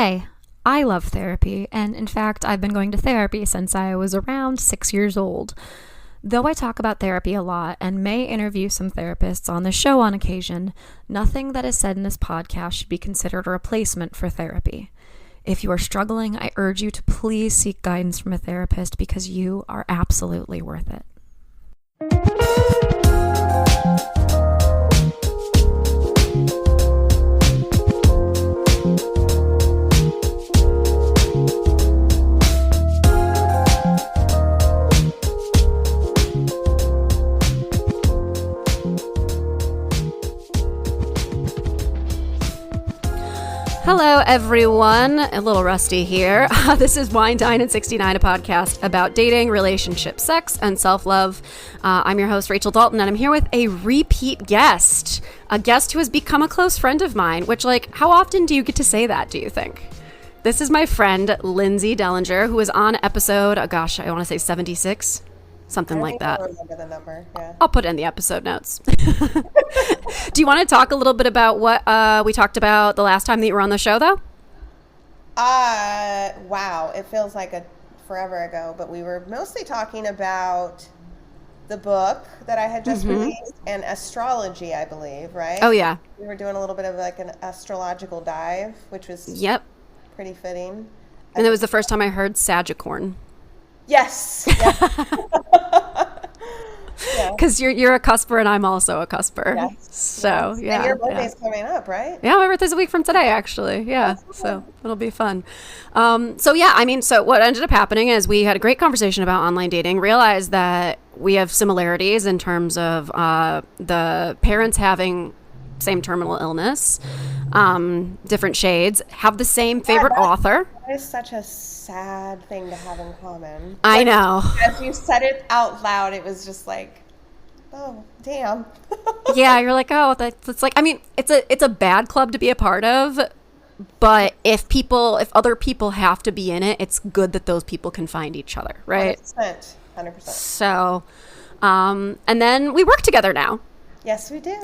Hey, I love therapy, and in fact, I've been going to therapy since I was around 6 years old. Though I talk about therapy a lot and may interview some therapists on the show on occasion, nothing that is said in this podcast should be considered a replacement for therapy. If you are struggling, I urge you to please seek guidance from a therapist because you are absolutely worth it. Hello, everyone. A little rusty here. This is Wine, Dine, and 69, a podcast about dating, relationships, sex, and self-love. I'm your host, Rachel Dalton, and I'm here with a repeat guest, a guest who has become a close friend of mine, which, how often do you get to say that, do you think? This is my friend, Lindsay Dellinger, who is on episode, I want to say 76, something like that. I don't remember the number, yeah. I'll put it in the episode notes. Do you want to talk a little bit about what we talked about the last time that you were on the show, though? Wow. It feels like forever ago, but we were mostly talking about the book that I had just released and astrology, I believe, right? Oh, yeah. We were doing a little bit of an astrological dive, which was pretty fitting. And it was the first time I heard Sagicorn. Yes. Because you're a cusper and I'm also a cusper. Yes. So, yeah. And your birthday's coming up, right? Yeah, my birthday's a week from today, actually. Yeah. So it'll be fun. So what ended up happening is we had a great conversation about online dating, realized that we have similarities in terms of the parents having same terminal illness, different shades, have the same favorite author. That is such a sad thing to have in common. I know. As you said it out loud, it was just like, oh, damn. Yeah, you're like, oh, that's like, I mean, it's a bad club to be a part of, but if other people have to be in it, it's good that those people can find each other, right? 100%. So, and then we work together now. Yes, we do.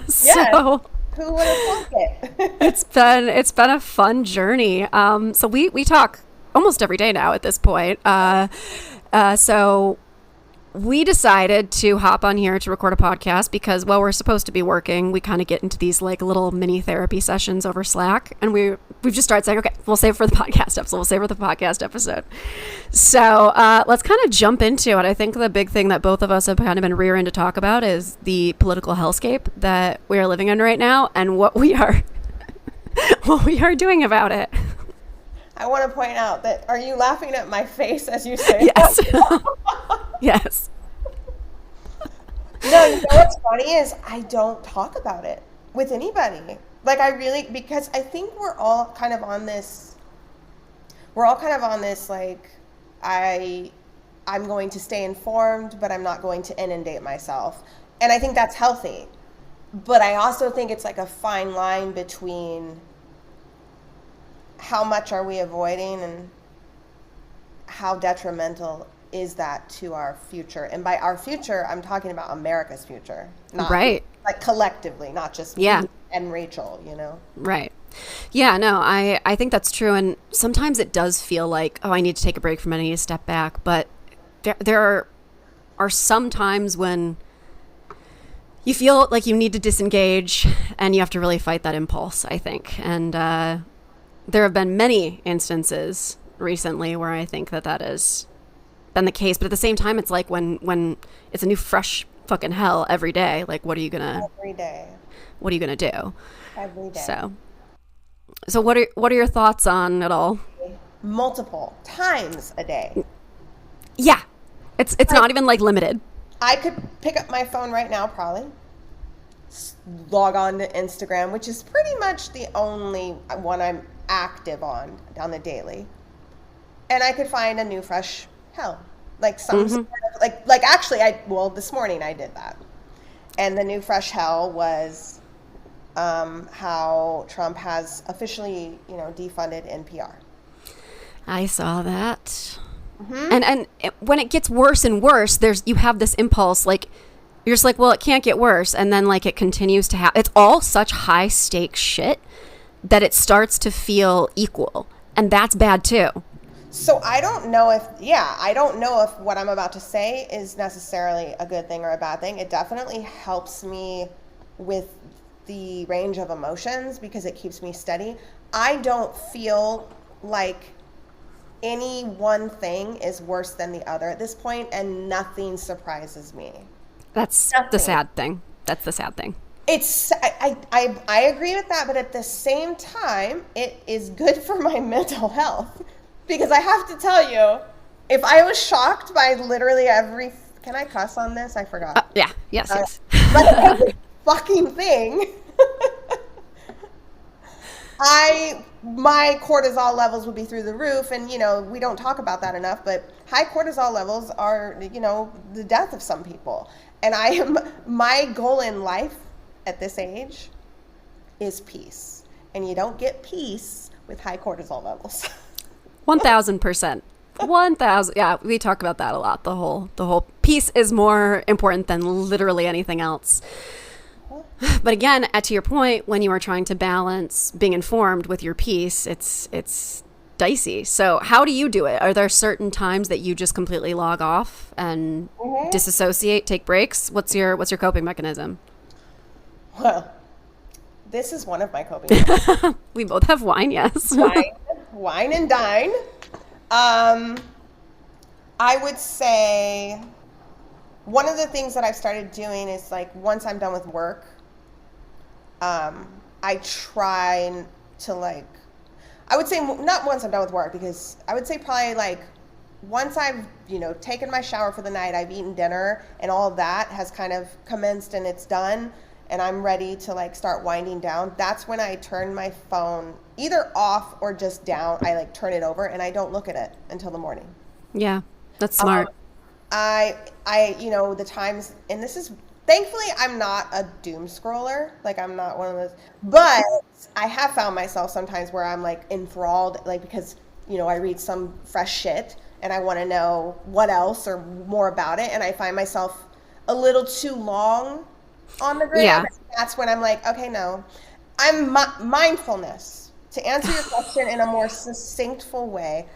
So who would have thought it? it's been a fun journey. So we talk almost every day now at this point. So we decided to hop on here to record a podcast because while we're supposed to be working, we kind of get into these little mini therapy sessions over Slack, and we've just started saying, okay, we'll save it for the podcast episode. So let's kind of jump into it. I think the big thing that both of us have kind of been rearing to talk about is the political hellscape that we are living in right now and what we are doing about it. I want to point out that, are you laughing at my face as you say yes. that? Yes. No, you know what's funny is I don't talk about it with anybody. Because I think we're all kind of on this, I'm going to stay informed, but I'm not going to inundate myself. And I think that's healthy. But I also think it's like a fine line between how much are we avoiding and how detrimental is that to our future. And by our future, I'm talking about America's future. Not right. Collectively, not just me and Rachel, Right. Yeah, no, I think that's true. And sometimes it does feel like, oh, I need to take a break from it. I need to step back. But there are some times when you feel like you need to disengage and you have to really fight that impulse, I think. And there have been many instances recently where I think that has been the case. But at the same time, it's like when it's a new fresh fucking hell every day, what are you gonna every day? What are you gonna do? Every day. So what are your thoughts on it all? Multiple times a day. Yeah. It's not even limited. I could pick up my phone right now, probably log on to Instagram, which is pretty much the only one I'm active on the daily, and I could find a new fresh hell, some sort of, actually this morning I did that, and the new fresh hell was how Trump has officially defunded NPR. I saw that. And when it gets worse and worse, you have this impulse you're just well, it can't get worse, and then it continues to happen. It's all such high stakes shit that it starts to feel equal. And that's bad too. So I don't know if what I'm about to say is necessarily a good thing or a bad thing. It definitely helps me with the range of emotions because it keeps me steady. I don't feel like any one thing is worse than the other at this point, and nothing surprises me. That's Nothing. the sad thing. That's the sad thing. I agree with that, but at the same time, it is good for my mental health. Because I have to tell you, if I was shocked by literally can I cuss on this? I forgot. Yeah, yes. But every fucking thing, my cortisol levels would be through the roof. And, we don't talk about that enough, but high cortisol levels are, the death of some people. And my goal in life at this age is peace. And you don't get peace with high cortisol levels. 1,000%. 1,000. Yeah, we talk about that a lot. The whole peace is more important than literally anything else. But again, to your point, when you are trying to balance being informed with your peace, it's dicey. So how do you do it? Are there certain times that you just completely log off and disassociate, take breaks? What's your coping mechanism? Well, this is one of my coping mechanisms. We both have wine, yes. Wine and dine. I would say one of the things that I've started doing is like once I'm done with work, I try to I would say not once I'm done with work, because I would say probably once I've, taken my shower for the night, I've eaten dinner and all of that has kind of commenced and it's done and I'm ready to start winding down. That's when I turn my phone either off or just down. I turn it over and I don't look at it until the morning. Yeah, that's smart. The times, and this is, thankfully I'm not a doom scroller. I'm not one of those, but I have found myself sometimes where I'm enthralled, because, I read some fresh shit and I want to know what else or more about it. And I find myself a little too long on the gram. Yeah. That's when I'm like, okay, no, I'm mindfulness. To answer your question in a more succinctful way.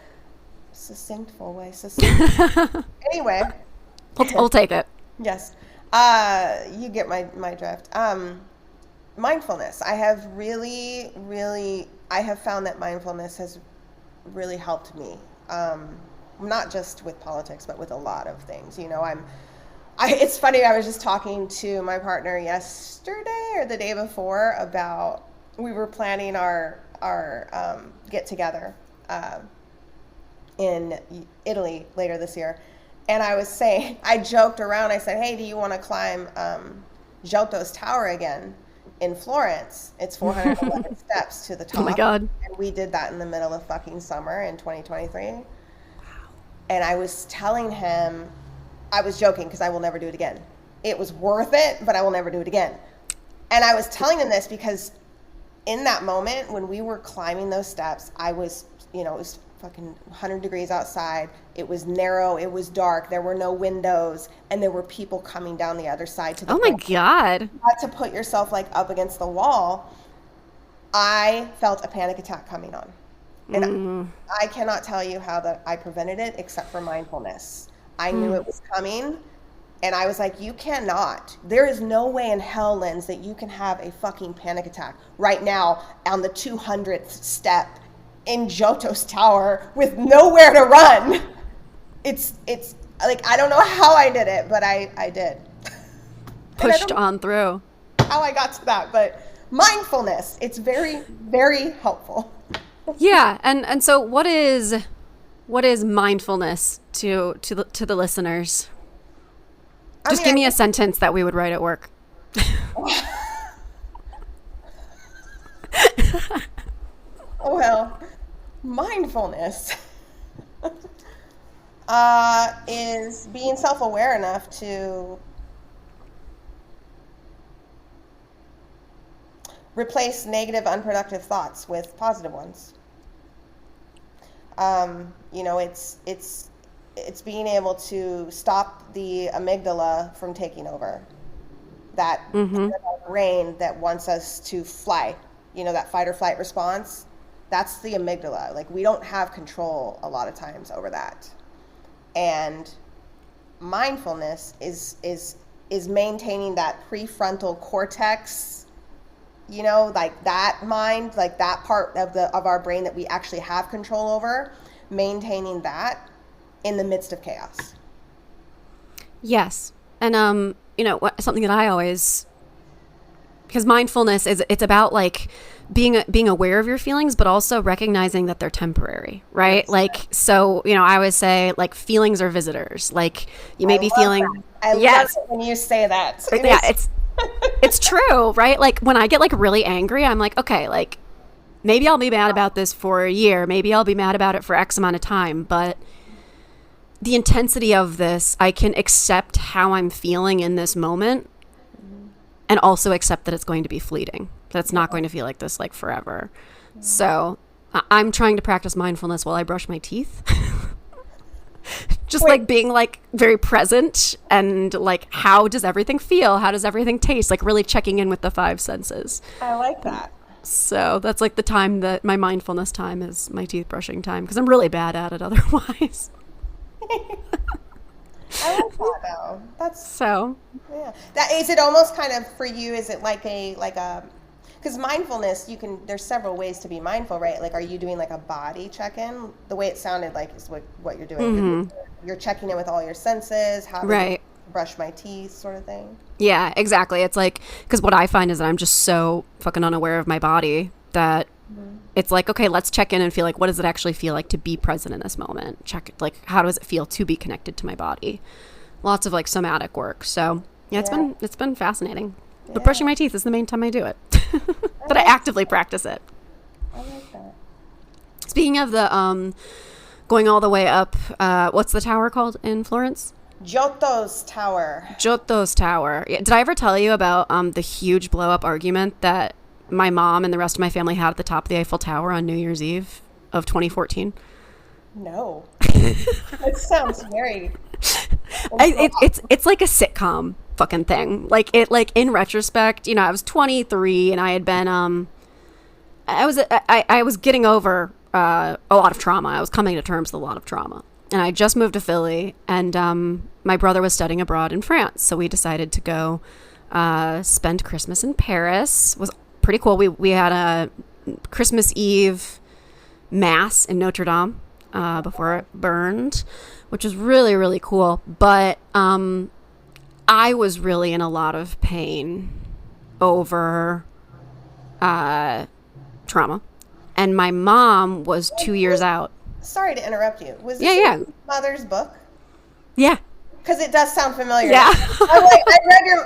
Anyway. We'll take it. Yes. You get my drift. Mindfulness. I have found that mindfulness has really helped me. Not just with politics, but with a lot of things. It's funny, I was just talking to my partner yesterday or the day before about, we were planning our get together in Italy later this year. And I was saying, I joked around, I said, hey, do you want to climb Giotto's Tower again in Florence? It's 411 steps to the top. Oh my God. And we did that in the middle of fucking summer in 2023. Wow. And I was telling him, I was joking because I will never do it again. It was worth it, but I will never do it again. And I was telling him this because in that moment when we were climbing those steps, I was, it was fucking 100 degrees outside. It was narrow. It was dark. There were no windows, and there were people coming down the other side to the Oh my God. You had to put yourself up against the wall. I felt a panic attack coming on. And I cannot tell you how that I prevented it except for mindfulness. I knew it was coming, and I was like, you cannot. There is no way in hell, Linz, that you can have a fucking panic attack right now on the 200th step in Giotto's Tower with nowhere to run. It's I don't know how I did it, but I did. Pushed on through. How I got to that, but mindfulness, it's very, very helpful. Yeah, and so what is mindfulness to the listeners? Just give me a sentence that we would write at work. Well, mindfulness is being self-aware enough to replace negative, unproductive thoughts with positive ones. It's being able to stop the amygdala from taking over. That brain that wants us to fly, that fight or flight response, that's the amygdala. Like, we don't have control a lot of times over that. And mindfulness is maintaining that prefrontal cortex, like that mind, like that part of our brain that we actually have control over, maintaining that in the midst of chaos. Yes. And something that I always, because mindfulness it's about like being aware of your feelings, but also recognizing that they're temporary, right? Yes. Like, so, I always say, like, feelings are visitors. Like, you may be feeling, I love it when you say that. Yeah, it's true, right? Like, when I get like really angry, I'm like, okay, like, maybe I'll be mad about this for a year. Maybe I'll be mad about it for X amount of time, but the intensity of this, I can accept how I'm feeling in this moment, and also accept that it's going to be fleeting. That's not going to feel like this like forever. So I'm trying to practice mindfulness while I brush my teeth. Just like being like very present, and like, how does everything feel? How does everything taste? Like, really checking in with the 5 senses. I like that. So that's like the time that my mindfulness time is my teeth brushing time, because I'm really bad at it otherwise. I like that though. That's so. Yeah. That is it. Almost kind of for you. Is it like a because mindfulness, there's several ways to be mindful, right? Like, are you doing like a body check-in? The way it sounded like is what you're doing. Mm-hmm. You're checking in with all your senses. How do I brush my teeth, sort of thing. Yeah, exactly. It's like, because what I find is that I'm just so fucking unaware of my body that it's like, okay, let's check in and feel like, what does it actually feel like to be present in this moment? Check, like, how does it feel to be connected to my body? Lots of like somatic work. So yeah, it's been fascinating. Yeah. But brushing my teeth is the main time I do it. But I actively practice it. I like that. Speaking of the going all the way up, what's the tower called in Florence? Giotto's Tower. Giotto's Tower. Yeah. Did I ever tell you about the huge blow up argument that my mom and the rest of my family had at the top of the Eiffel Tower on New Year's Eve of 2014? No. It sounds very... It's like a sitcom fucking thing. Like, it, like, in retrospect, I was 23 and I had been I was getting over a lot of trauma. I was coming to terms with a lot of trauma, and I just moved to Philly, and my brother was studying abroad in France, so we decided to go spend Christmas in Paris. It was pretty cool. We had a Christmas Eve mass in Notre Dame before it burned, which was really, really cool. But I was really in a lot of pain over trauma. And my mom was 2 years out. Sorry to interrupt you. Was this your mother's book? Yeah. Because it does sound familiar. Yeah. I'm like, I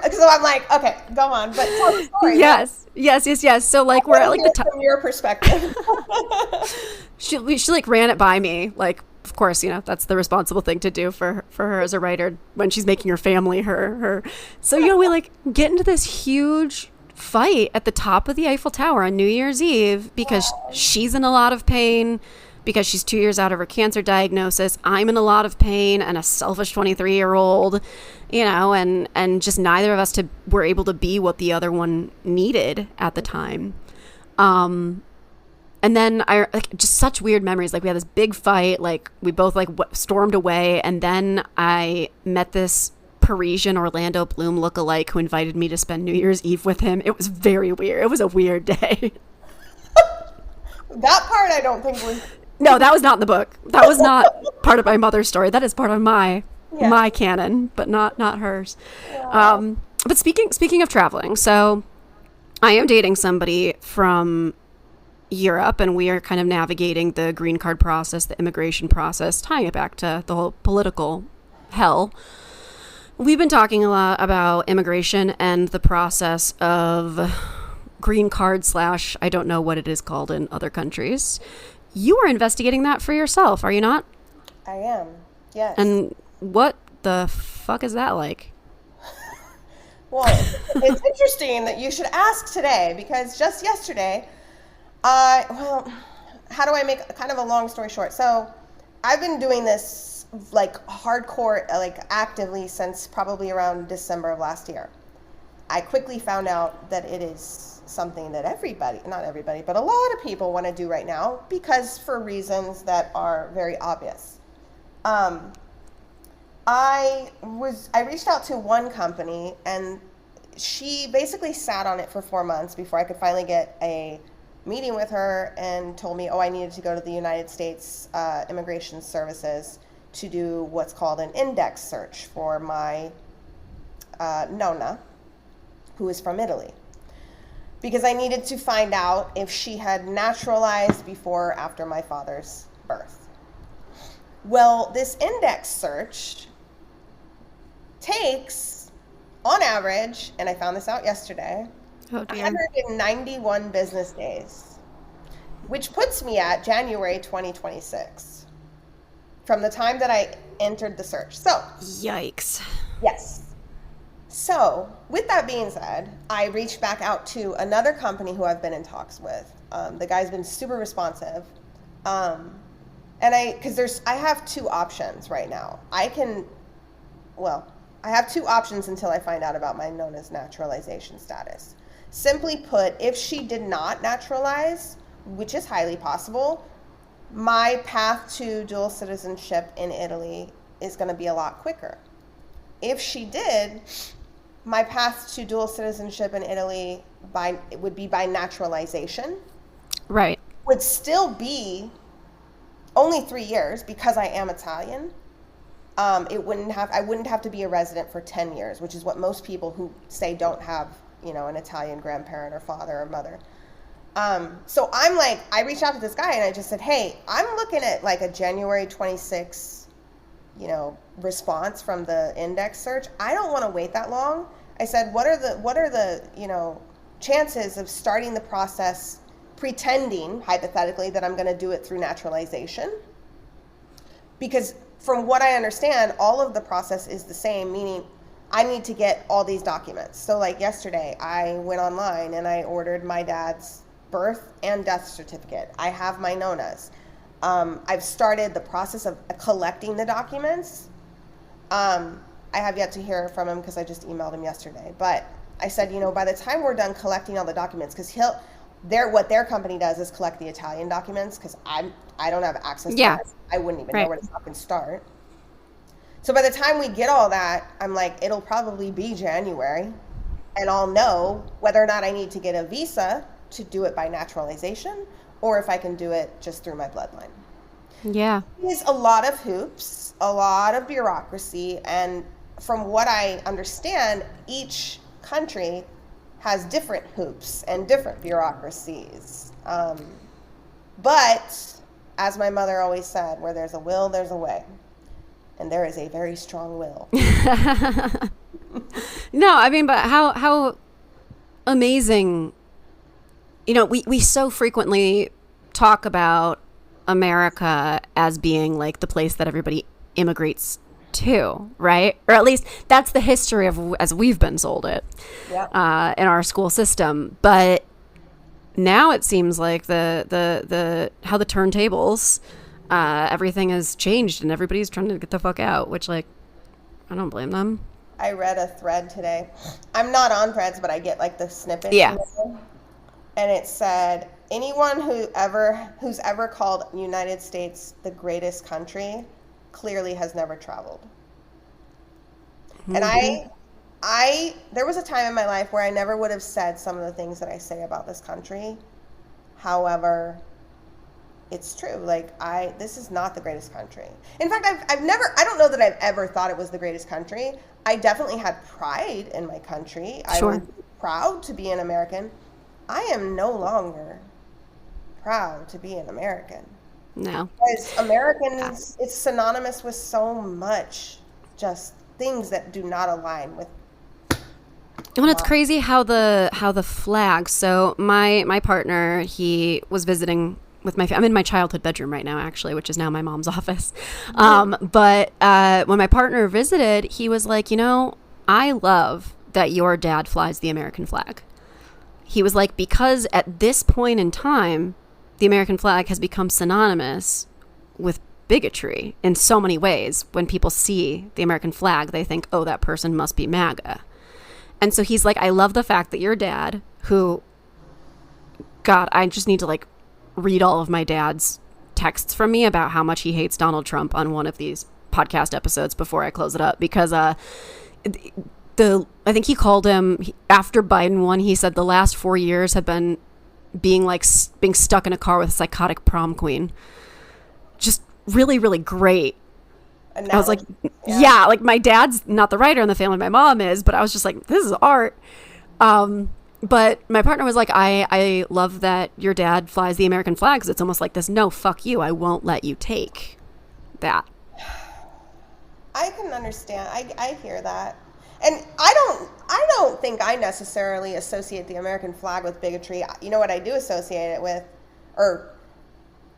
read so I'm like, okay, go on. But tell the story. Yes. So like, we're at like the from your perspective. she like ran it by me. Like, of course, that's the responsible thing to do for her as a writer when she's making her family her. So, we like get into this huge fight at the top of the Eiffel Tower on New Year's Eve because she's in a lot of pain because she's 2 years out of her cancer diagnosis. I'm in a lot of pain, and a selfish 23-year-old, and just neither of us were able to be what the other one needed at the time. And then just such weird memories. Like, we had this big fight, like we both like stormed away. And then I met this Parisian Orlando Bloom lookalike who invited me to spend New Year's Eve with him. It was very weird. It was a weird day. That part I don't think was... No, that was not in the book. That was not part of my mother's story. That is part of my canon, but not hers. Yeah. But speaking of traveling, so I am dating somebody from Europe, and we are kind of navigating the green card process, the immigration process, tying it back to the whole political hell. We've been talking a lot about immigration and the process of green card / I don't know what it is called in other countries. You are investigating that for yourself, are you not? I am, yes. And what the fuck is that like? Well, it's interesting that you should ask today, because just yesterday, how do I make kind of a long story short? So I've been doing this like hardcore, like actively since probably around December of last year. I quickly found out that it is something that not everybody, but a lot of people want to do right now, because for reasons that are very obvious. I reached out to one company, and she basically sat on it for 4 months before I could finally get a meeting with her, and told me, I needed to go to the United States Immigration Services to do what's called an index search for my Nonna, who is from Italy, because I needed to find out if she had naturalized before or after my father's birth. Well, this index search takes, on average, and I found this out yesterday, 191 business days, which puts me at January 2026 from the time that I entered the search. So, yikes. Yes. So, with that being said, I reached back out to another company who I've been in talks with. The guy's been super responsive. And I have two options right now. I have two options until I find out about my Nonna's naturalization status. Simply put, if she did not naturalize, which is highly possible, my path to dual citizenship in Italy is going to be a lot quicker. If she did, my path to dual citizenship in Italy would be by naturalization. Right. Would still be only 3 years because I am Italian. I wouldn't have to be a resident for 10 years, which is what most people who say don't have, an Italian grandparent or father or mother. So I reached out to this guy and I just said, hey, I'm looking at like a January 26, response from the index search. I don't want to wait that long. I said, what are the chances of starting the process pretending, hypothetically, that I'm going to do it through naturalization? Because from what I understand, all of the process is the same, meaning I need to get all these documents. So like yesterday, I went online and I ordered my dad's birth and death certificate. I have my Nonna's. I've started the process of collecting the documents. I have yet to hear from him because I just emailed him yesterday. But I said, by the time we're done collecting all the documents, because what their company does is collect the Italian documents, because I don't have access to that. I wouldn't even know where to fucking start. So by the time we get all that, I'm like, it'll probably be January, and I'll know whether or not I need to get a visa to do it by naturalization, or if I can do it just through my bloodline. Yeah. There's a lot of hoops, a lot of bureaucracy, and from what I understand, each country has different hoops and different bureaucracies. But as my mother always said, where there's a will, there's a way. And there is a very strong will. No, I mean, but how amazing, we so frequently talk about America as being like the place that everybody immigrates to, right? Or at least that's the history of as we've been sold it. Yep. In our school system. But now it seems like the how the turntables, everything has changed and everybody's trying to get the fuck out, which I don't blame them. I read a thread today. I'm not on threads, but I get the snippets. Yeah. And it said, anyone who's ever called United States the greatest country clearly has never traveled. Mm-hmm. And there was a time in my life where I never would have said some of the things that I say about this country. However, it's true. This is not the greatest country. In fact, I don't know that I've ever thought it was the greatest country. I definitely had pride in my country. Sure. I was proud to be an American. I am no longer proud to be an American. No. Because Americans, it's synonymous with so much just things that do not align with. Well, it's crazy how the flag. So my partner, he was visiting with I'm in my childhood bedroom right now, actually, which is now my mom's office. But when my partner visited, he was like, I love that your dad flies the American flag. He was like, because at this point in time, the American flag has become synonymous with bigotry in so many ways. When people see the American flag, they think, oh, that person must be MAGA. And so he's like, I love the fact that your dad, who God, I just need to like read all of my dad's texts from me about how much he hates Donald Trump on one of these podcast episodes before I close it up, because I think he called him after Biden won. He said the last 4 years have been being stuck in a car with a psychotic prom queen. Just really, really great. I was like, yeah, like my dad's not the writer in the family, my mom is, but I was just like, this is art. But my partner was like, I love that your dad flies the American flag, because it's almost like this, no, fuck you, I won't let you take that. I can understand. I hear that. And I don't think I necessarily associate the American flag with bigotry. You know what I do associate it with? Or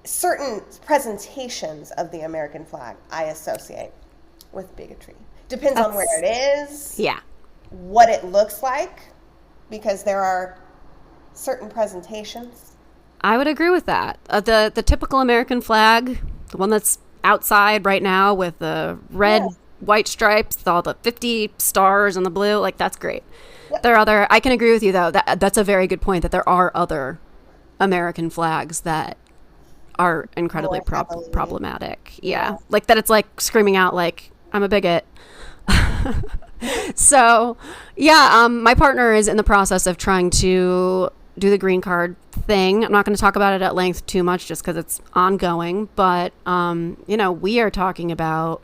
certain presentations of the American flag I associate with bigotry. Depends on where it is. Yeah. What it looks like, because there are certain presentations. I would agree with that. The typical American flag, the one that's outside right now with the red, white stripes, all the 50 stars and the blue, like that's great. Yep. There are other. I can agree with you though. That's a very good point. That there are other American flags that are incredibly problematic. Yeah, like that. It's like screaming out like I'm a bigot. So, yeah, my partner is in the process of trying to do the green card thing. I'm not going to talk about it at length too much just because it's ongoing. But, we are talking about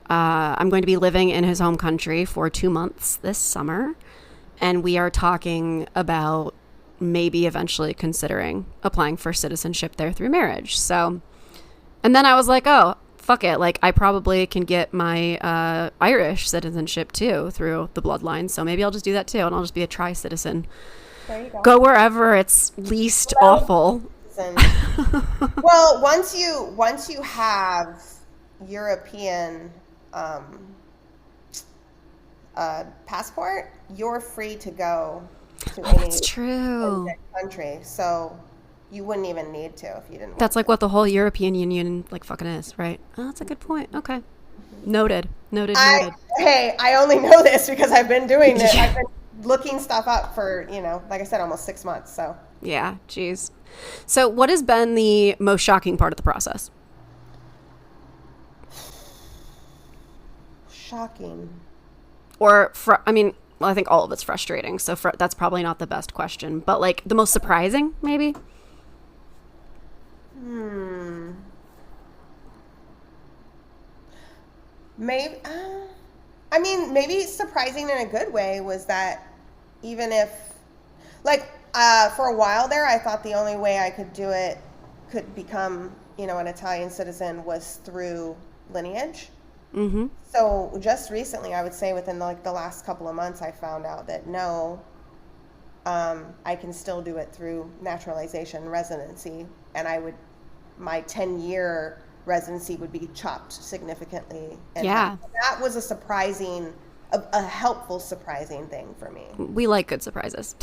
I'm going to be living in his home country for 2 months this summer. And we are talking about maybe eventually considering applying for citizenship there through marriage. So, and then I was like, oh, fuck it. Like, I probably can get my Irish citizenship too through the bloodline. So maybe I'll just do that too. And I'll just be a tri-citizen. There you go. Go wherever it's least awful. Well, once you have European passport, you're free to go to any country. So you wouldn't even need to if you didn't. That's like what the whole European Union like fucking is, right? Oh, that's a good point. Okay. Noted. Hey, I only know this because I've been doing it. I've been looking stuff up for, like I said, almost 6 months. So yeah, geez. So what has been the most shocking part of the process? Shocking. Or, I think all of it's frustrating. So that's probably not the best question. But like the most surprising, maybe? Maybe surprising in a good way was that even if, for a while there, I thought the only way I could become, an Italian citizen was through lineage. Mm-hmm. So just recently, I would say within the last couple of months, I found out that no, I can still do it through naturalization residency, and my 10-year residency would be chopped significantly. And that was a helpful surprising thing for me. We like good surprises.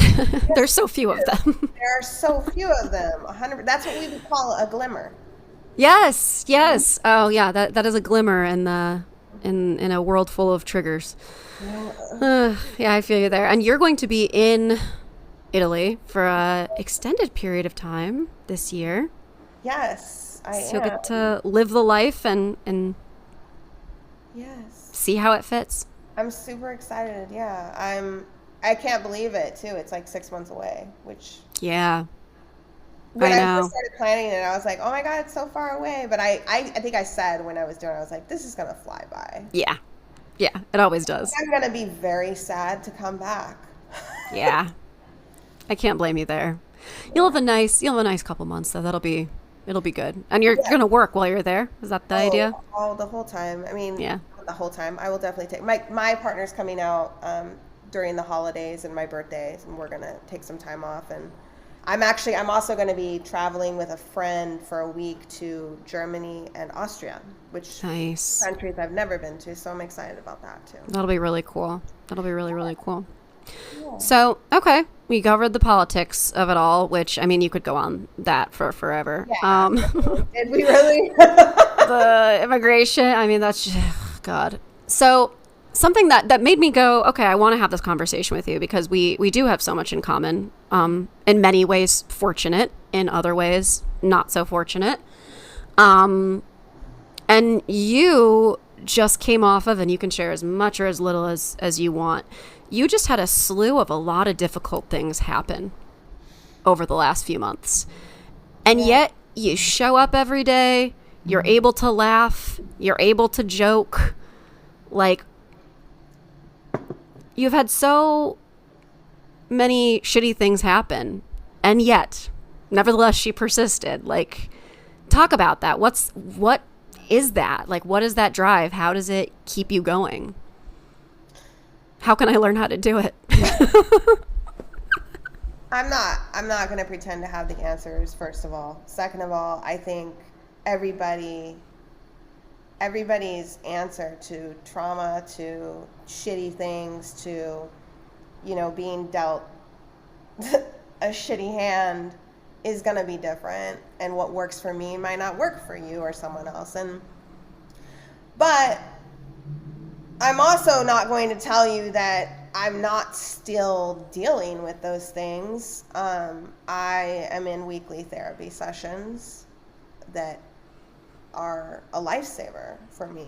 There's so few of them. There are so few of them. 100. That's what we would call a glimmer. Yes. Oh yeah, that is a glimmer in a world full of triggers. Yeah, I feel you there. And you're going to be in Italy for an extended period of time this year. Yes, I am. So you'll get to live the life and yes, see how it fits. I'm super excited. Yeah, I can't believe it too. It's like 6 months away, which yeah. When I first started planning it, I was like, oh my God, it's so far away. But I think I said when I was doing it, I was like, this is going to fly by. Yeah, it always does. I'm going to be very sad to come back. Yeah, I can't blame you there. You'll have a nice couple months though. It'll be good. And you're going to work while you're there. Is that the idea? Oh, the whole time. Yeah. The whole time. I will definitely take my partner's coming out during the holidays and my birthdays, and we're going to take some time off. And I'm also going to be traveling with a friend for a week to Germany and Austria, which nice countries I've never been to. So I'm excited about that too. That'll be really cool. Really cool. Yeah. So, okay, we covered the politics of it all, which, you could go on that for forever. Yeah, did we really? The immigration, that's just, God. So, something that made me go, okay, I want to have this conversation with you because we do have so much in common. In many ways, fortunate. In other ways, not so fortunate. And you just came off of, and you can share as much or as little as you want. You just had a slew of a lot of difficult things happen over the last few months. And yet you show up every day. You're able to laugh. You're able to joke. Like, you've had so many shitty things happen, and yet, nevertheless, she persisted. Like, talk about that. What is that? Like, what is that drive? How does it keep you going? How can I learn how to do it? I'm not going to pretend to have the answers, first of all. Second of all, I think everybody's answer to trauma, to shitty things, to, being dealt a shitty hand is going to be different, and what works for me might not work for you or someone else. But I'm also not going to tell you that I'm not still dealing with those things. I am in weekly therapy sessions that are a lifesaver for me,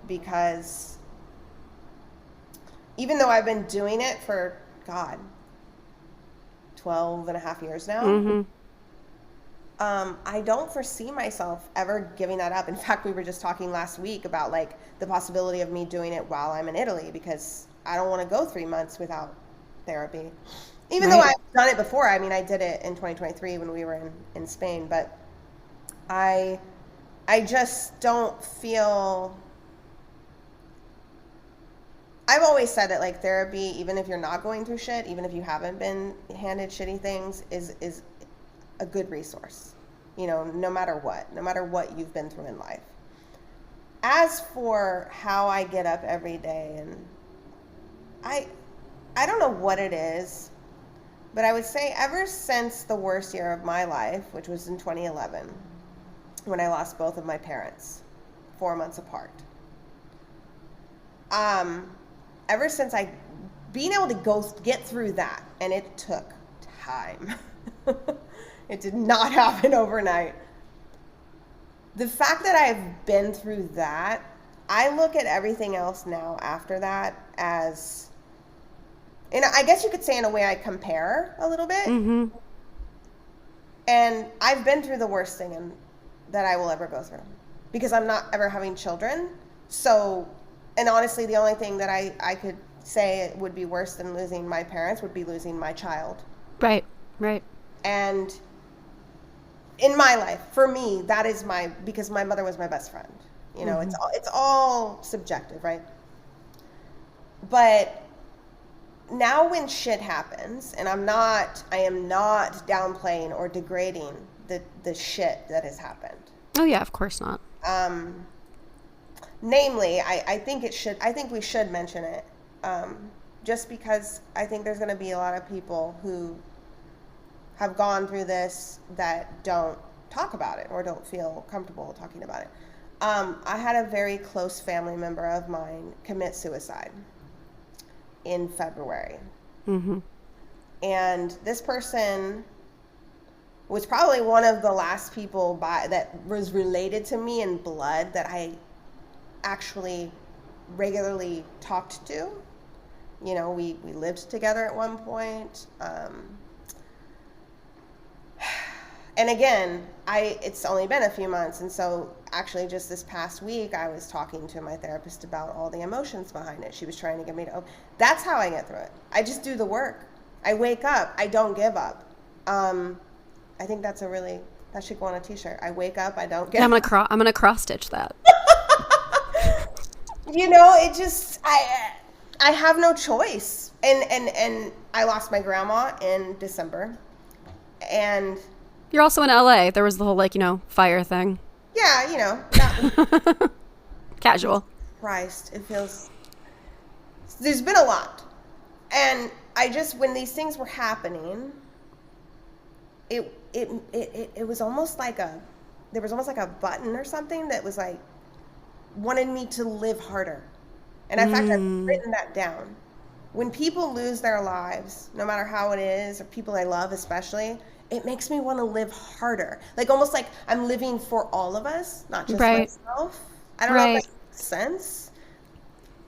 because even though I've been doing it for, 12 and a half years now, I don't foresee myself ever giving that up. In fact, we were just talking last week about like the possibility of me doing it while I'm in Italy, because I don't want to go 3 months without therapy. Even though I've done it before. I mean, I did it in 2023 when we were in Spain, but I just don't feel... I've always said that like therapy, even if you're not going through shit, even if you haven't been handed shitty things, is a good resource, no matter what you've been through in life. As for how I get up every day, and I don't know what it is, but I would say ever since the worst year of my life, which was in 2011, when I lost both of my parents 4 months apart. Ever since being able to get through that, and it took time. It did not happen overnight. The fact that I've been through that, I look at everything else now after that as, and I guess you could say in a way I compare a little bit. Mm-hmm. And I've been through the worst thing that I will ever go through, because I'm not ever having children. So, and honestly, the only thing that I could say would be worse than losing my parents would be losing my child. Right. And in my life, for me, that is because my mother was my best friend. Mm-hmm. It's all subjective, right? But now when shit happens, and I am not downplaying or degrading the shit that has happened. Oh yeah, of course not. Namely, I think we should mention it, just because I think there's going to be a lot of people who have gone through this that don't talk about it or don't feel comfortable talking about it. I had a very close family member of mine commit suicide in February. Mm-hmm. And this person was probably one of the last people that was related to me in blood that I actually regularly talked to. We lived together at one point. And again, it's only been a few months, and so actually just this past week I was talking to my therapist about all the emotions behind it. She was trying to get me to, that's how I get through it. I just do the work. I wake up. I don't give up. I think that should go on a t-shirt. I wake up. I don't give up. I'm gonna cross stitch that. It just, I have no choice. And I lost my grandma in December. And you're also in LA. There was the whole fire thing. Yeah, casual. Christ, it feels, there's been a lot. And I just, when these things were happening, it was almost like there was almost like a button or something that was like, wanted me to live harder. And in fact, I've written that down. When people lose their lives, no matter how it is, or people I love especially, it makes me want to live harder. Like almost like I'm living for all of us, not just myself. I don't know if that makes sense.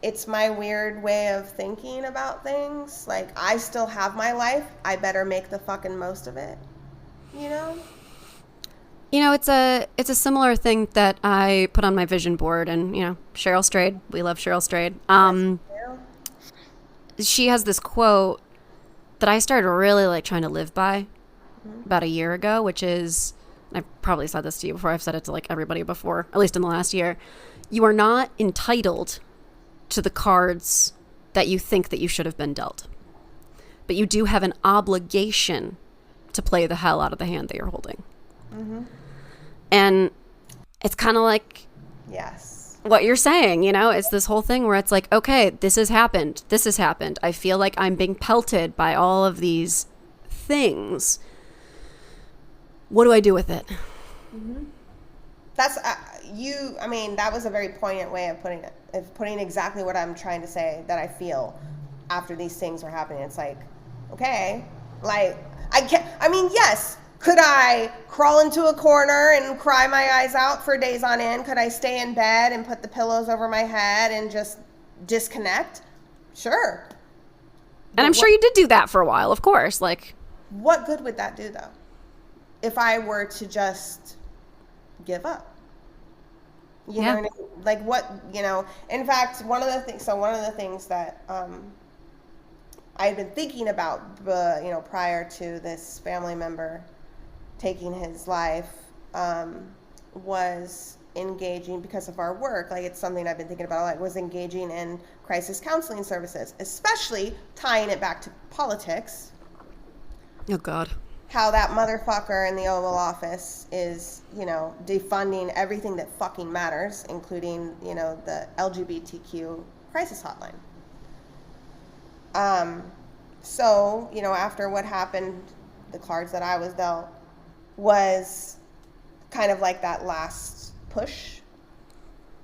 It's my weird way of thinking about things. Like, I still have my life. I better make the fucking most of it. You know? You know, it's a similar thing that I put on my vision board, and you know, Cheryl Strayed, we love Cheryl Strayed. She has this quote that I started really like trying to live by about a year ago, which is, I've probably said this to you before, I've said it to like everybody before, at least in the last year. You are not entitled to the cards that you think that you should have been dealt, but you do have an obligation to play the hell out of the hand that you're holding. And it's kind of like what you're saying, you know, it's this whole thing where it's like, okay, this has happened, I feel like I'm being pelted by all of these things. What do I do with it? That's I mean, that was a very poignant way of putting exactly what I'm trying to say, that I feel after these things are happening. It's like, okay, like yes, could I crawl into a corner and cry my eyes out for days on end? Could I stay in bed and put the pillows over my head and just disconnect? Sure. And I'm sure you did do that for a while, of course. Like, what good would that do, though, if I were to just give up? You know what I mean? Like, what, you know, in fact, one of the things that I've been thinking about, you know, prior to this family member taking his life, was engaging, because of our work, like it's something I've been thinking about, like was engaging in crisis counseling services, especially tying it back to politics. Oh God. How that motherfucker in the Oval Office is, you know, defunding everything that fucking matters, including, you know, the LGBTQ crisis hotline. So, you know, after what happened, the cards that I was dealt was kind of like that last push.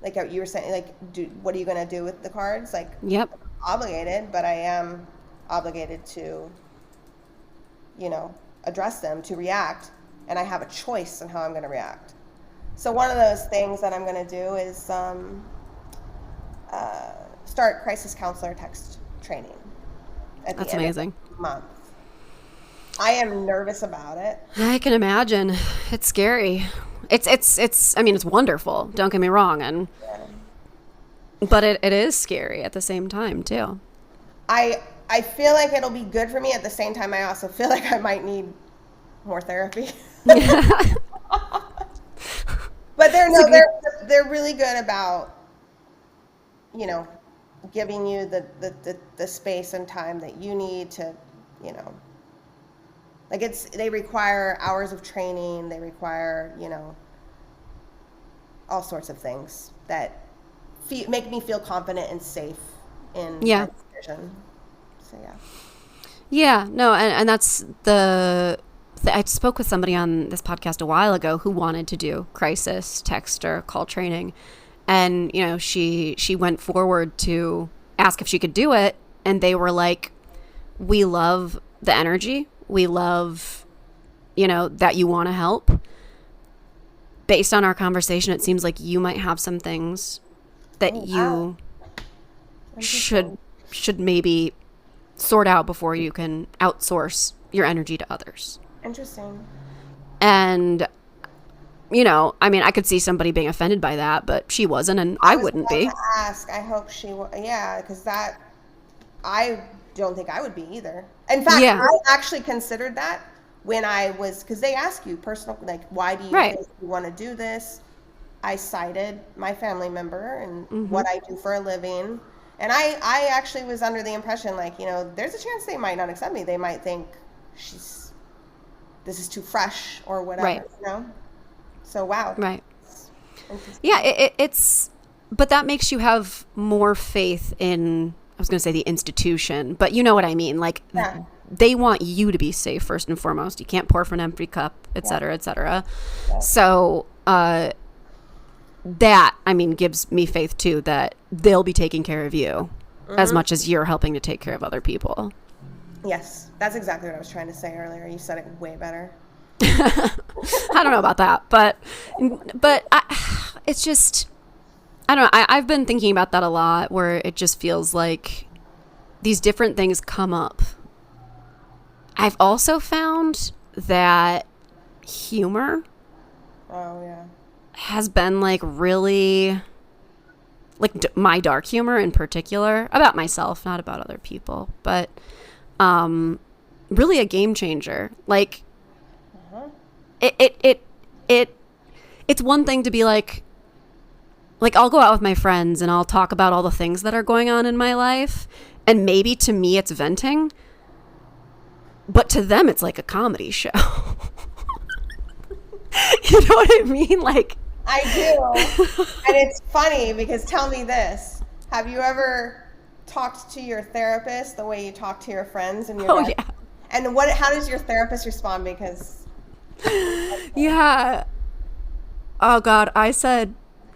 Like you were saying, like, what are you going to do with the cards? Like, yep. I'm obligated, but I am obligated to, you know, address them, to react, and I have a choice on how I'm going to react. So one of those things that I'm going to do is start crisis counselor text training at the end amazing. Of the month. I am nervous about it. I can imagine. It's scary. It's I mean, it's wonderful, don't get me wrong, and but it is scary at the same time too. I feel like it'll be good for me. At the same time, I also feel like I might need more therapy. But they're really good about, you know, giving you the space and time that you need to, you know, like they require hours of training. They require, you know, all sorts of things that make me feel confident and safe in my decision. So yeah, no, and that's I spoke with somebody on this podcast a while ago who wanted to do crisis text or call training, and you know, she went forward to ask if she could do it, and they were like, we love the energy, we love, you know, that you want to help. Based on our conversation, it seems like you might have some things that you should maybe sort out before you can outsource your energy to others. Interesting. And, you know, I mean, I could see somebody being offended by that, but she wasn't, and I wouldn't be. I hope she because that, I don't think I would be either. In fact, I actually considered that when I was, because they ask you personal, like, why do you think you want to do this? I cited my family member and what I do for a living. And I actually was under the impression, like, you know, there's a chance they might not accept me. They might think this is too fresh or whatever, you know? So, wow. Right. Yeah, it's, but that makes you have more faith in, I was going to say the institution, but you know what I mean? Like, they want you to be safe first and foremost. You can't pour from an empty cup, et cetera, et cetera. Yeah. So, that, I mean, gives me faith too that they'll be taking care of you as much as you're helping to take care of other people. Yes, that's exactly what I was trying to say earlier. You said it way better. I don't know about that, but it's just, I don't know. I've been thinking about that a lot, where it just feels like these different things come up. I've also found that humor has been like really, like my dark humor in particular, about myself, not about other people, but really a game changer. Like it's one thing to be like I'll go out with my friends and I'll talk about all the things that are going on in my life, and maybe to me it's venting, but to them it's like a comedy show. You know what I mean? Like, I do. And it's funny because, tell me this, have you ever talked to your therapist the way you talk to your friends? And yeah. And how does your therapist respond? Because yeah. Oh God, I said,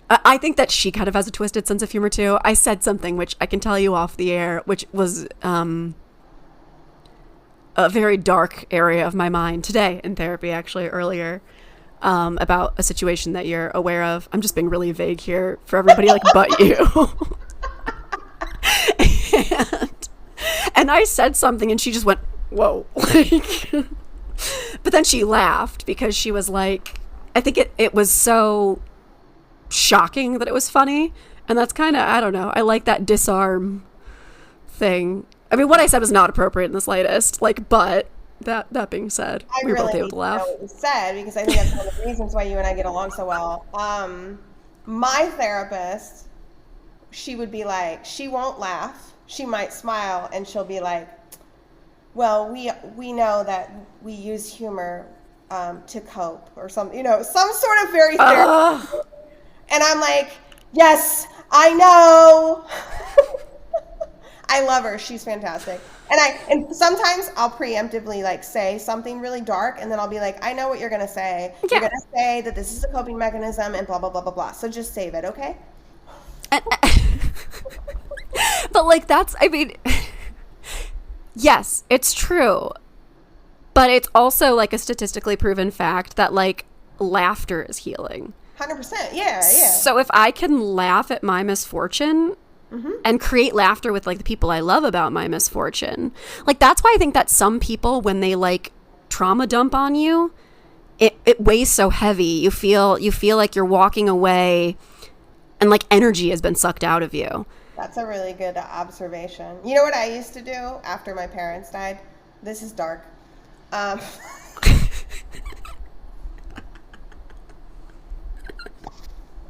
I think that she kind of has a twisted sense of humor too. I said something which I can tell you off the air, which was a very dark area of my mind today in therapy, actually, earlier, about a situation that you're aware of. I'm just being really vague here for everybody, like, but you. and I said something and she just went, whoa. Like, but then she laughed because she was like, I think it was so shocking that it was funny. And that's kind of, I don't know, I like that disarm thing. I mean, what I said was not appropriate in the slightest, like, but that being said, we were both able to laugh. I really know what you said, because I think that's one of the reasons why you and I get along so well. My therapist, she would be like, she won't laugh. She might smile and she'll be like, well, we know that we use humor to cope, or some sort of very therapy. And I'm like, yes, I know. I love her. She's fantastic. And sometimes I'll preemptively like say something really dark, and then I'll be like, I know what you're going to say. Yeah. You're going to say that this is a coping mechanism and blah, blah, blah, blah, blah. So just save it, okay? But like, that's, I mean, yes, it's true. But it's also like a statistically proven fact that like laughter is healing. 100%. Yeah. So if I can laugh at my misfortune, and create laughter with like the people I love about my misfortune, like, that's why I think that some people, when they like trauma dump on you, it weighs so heavy. You feel like you're walking away and like energy has been sucked out of you. That's a really good observation. You know what I used to do after my parents died? This is dark.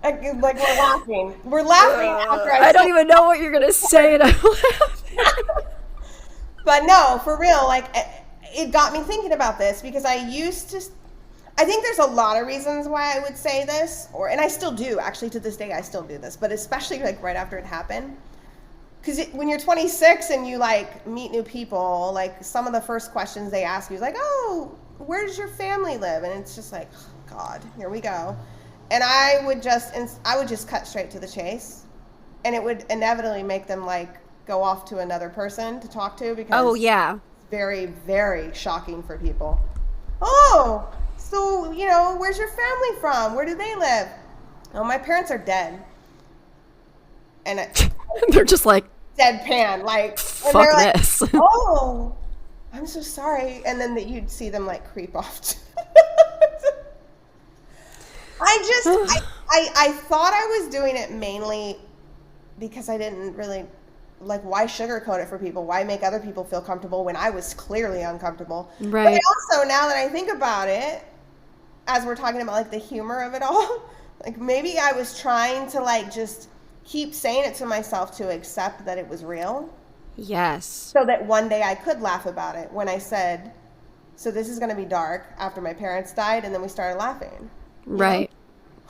Like, we're laughing. We're laughing after I don't even know what you're going to say, and I'm laughing. But no, for real, like, it got me thinking about this, because I think there's a lot of reasons why I would say this, and I still do, actually, to this day, I still do this, but especially, like, right after it happened. Because when you're 26 and you, like, meet new people, like, some of the first questions they ask you is like, oh, where does your family live? And it's just like, oh, God, here we go. And I would just cut straight to the chase, and it would inevitably make them like go off to another person to talk to, because it's very, very shocking for people. Oh, so, where's your family from? Where do they live? Oh, my parents are dead. And they're just like deadpan, like, fuck this. Like, oh, I'm so sorry. And then you'd see them like creep off. I thought I was doing it mainly because I didn't really, like, why sugarcoat it for people? Why make other people feel comfortable when I was clearly uncomfortable? Right. But also, now that I think about it, as we're talking about, like, the humor of it all, like, maybe I was trying to, like, just keep saying it to myself to accept that it was real. Yes. So that one day I could laugh about it when I said, so this is going to be dark after my parents died, and then we started laughing. Right.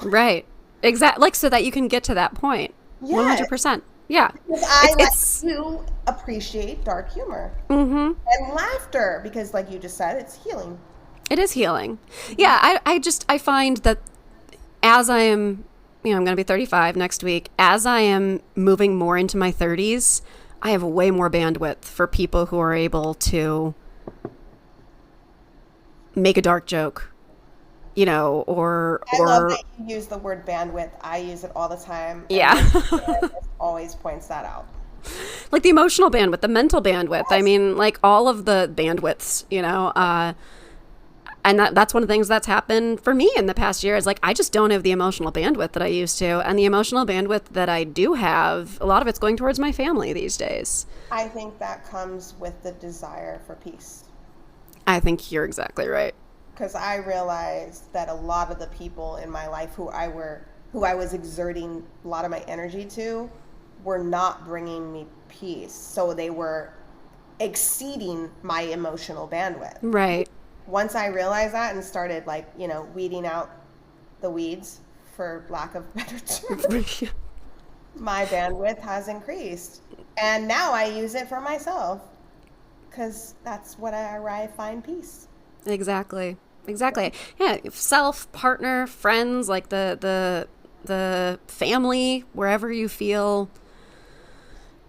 Right. Exactly. Like, so that you can get to that point. Yeah. 100%. Yeah. Because I like to appreciate dark humor and laughter, because, like you just said, it's healing. It is healing. Yeah. I find that as I am I'm going to be 35 next week. As I am moving more into my 30s, I have way more bandwidth for people who are able to make a dark joke, or I love that you use the word bandwidth. I use it all the time. Yeah. Always points that out. Like the emotional bandwidth, the mental bandwidth. Yes. I mean, like all of the bandwidths, and that's one of the things that's happened for me in the past year is like, I just don't have the emotional bandwidth that I used to. And the emotional bandwidth that I do have, a lot of it's going towards my family these days. I think that comes with the desire for peace. I think you're exactly right. Because I realized that a lot of the people in my life who I was exerting a lot of my energy to were not bringing me peace. So they were exceeding my emotional bandwidth. Right. Once I realized that and started weeding out the weeds, for lack of better term, my bandwidth has increased. And now I use it for myself because that's where I find peace. Exactly. Yeah. Self, partner, friends, like the family, wherever you feel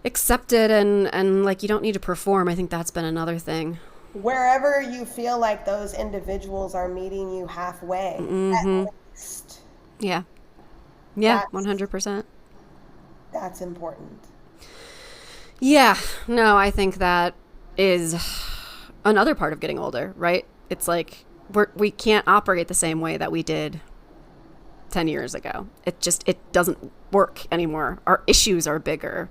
accepted and like you don't need to perform. I think that's been another thing. Wherever you feel like those individuals are meeting you halfway, at least. Yeah. Yeah, 100%. That's important. Yeah. No, I think that is another part of getting older, right? It's like we can't operate the same way that we did 10 years ago. It doesn't work anymore. Our issues are bigger.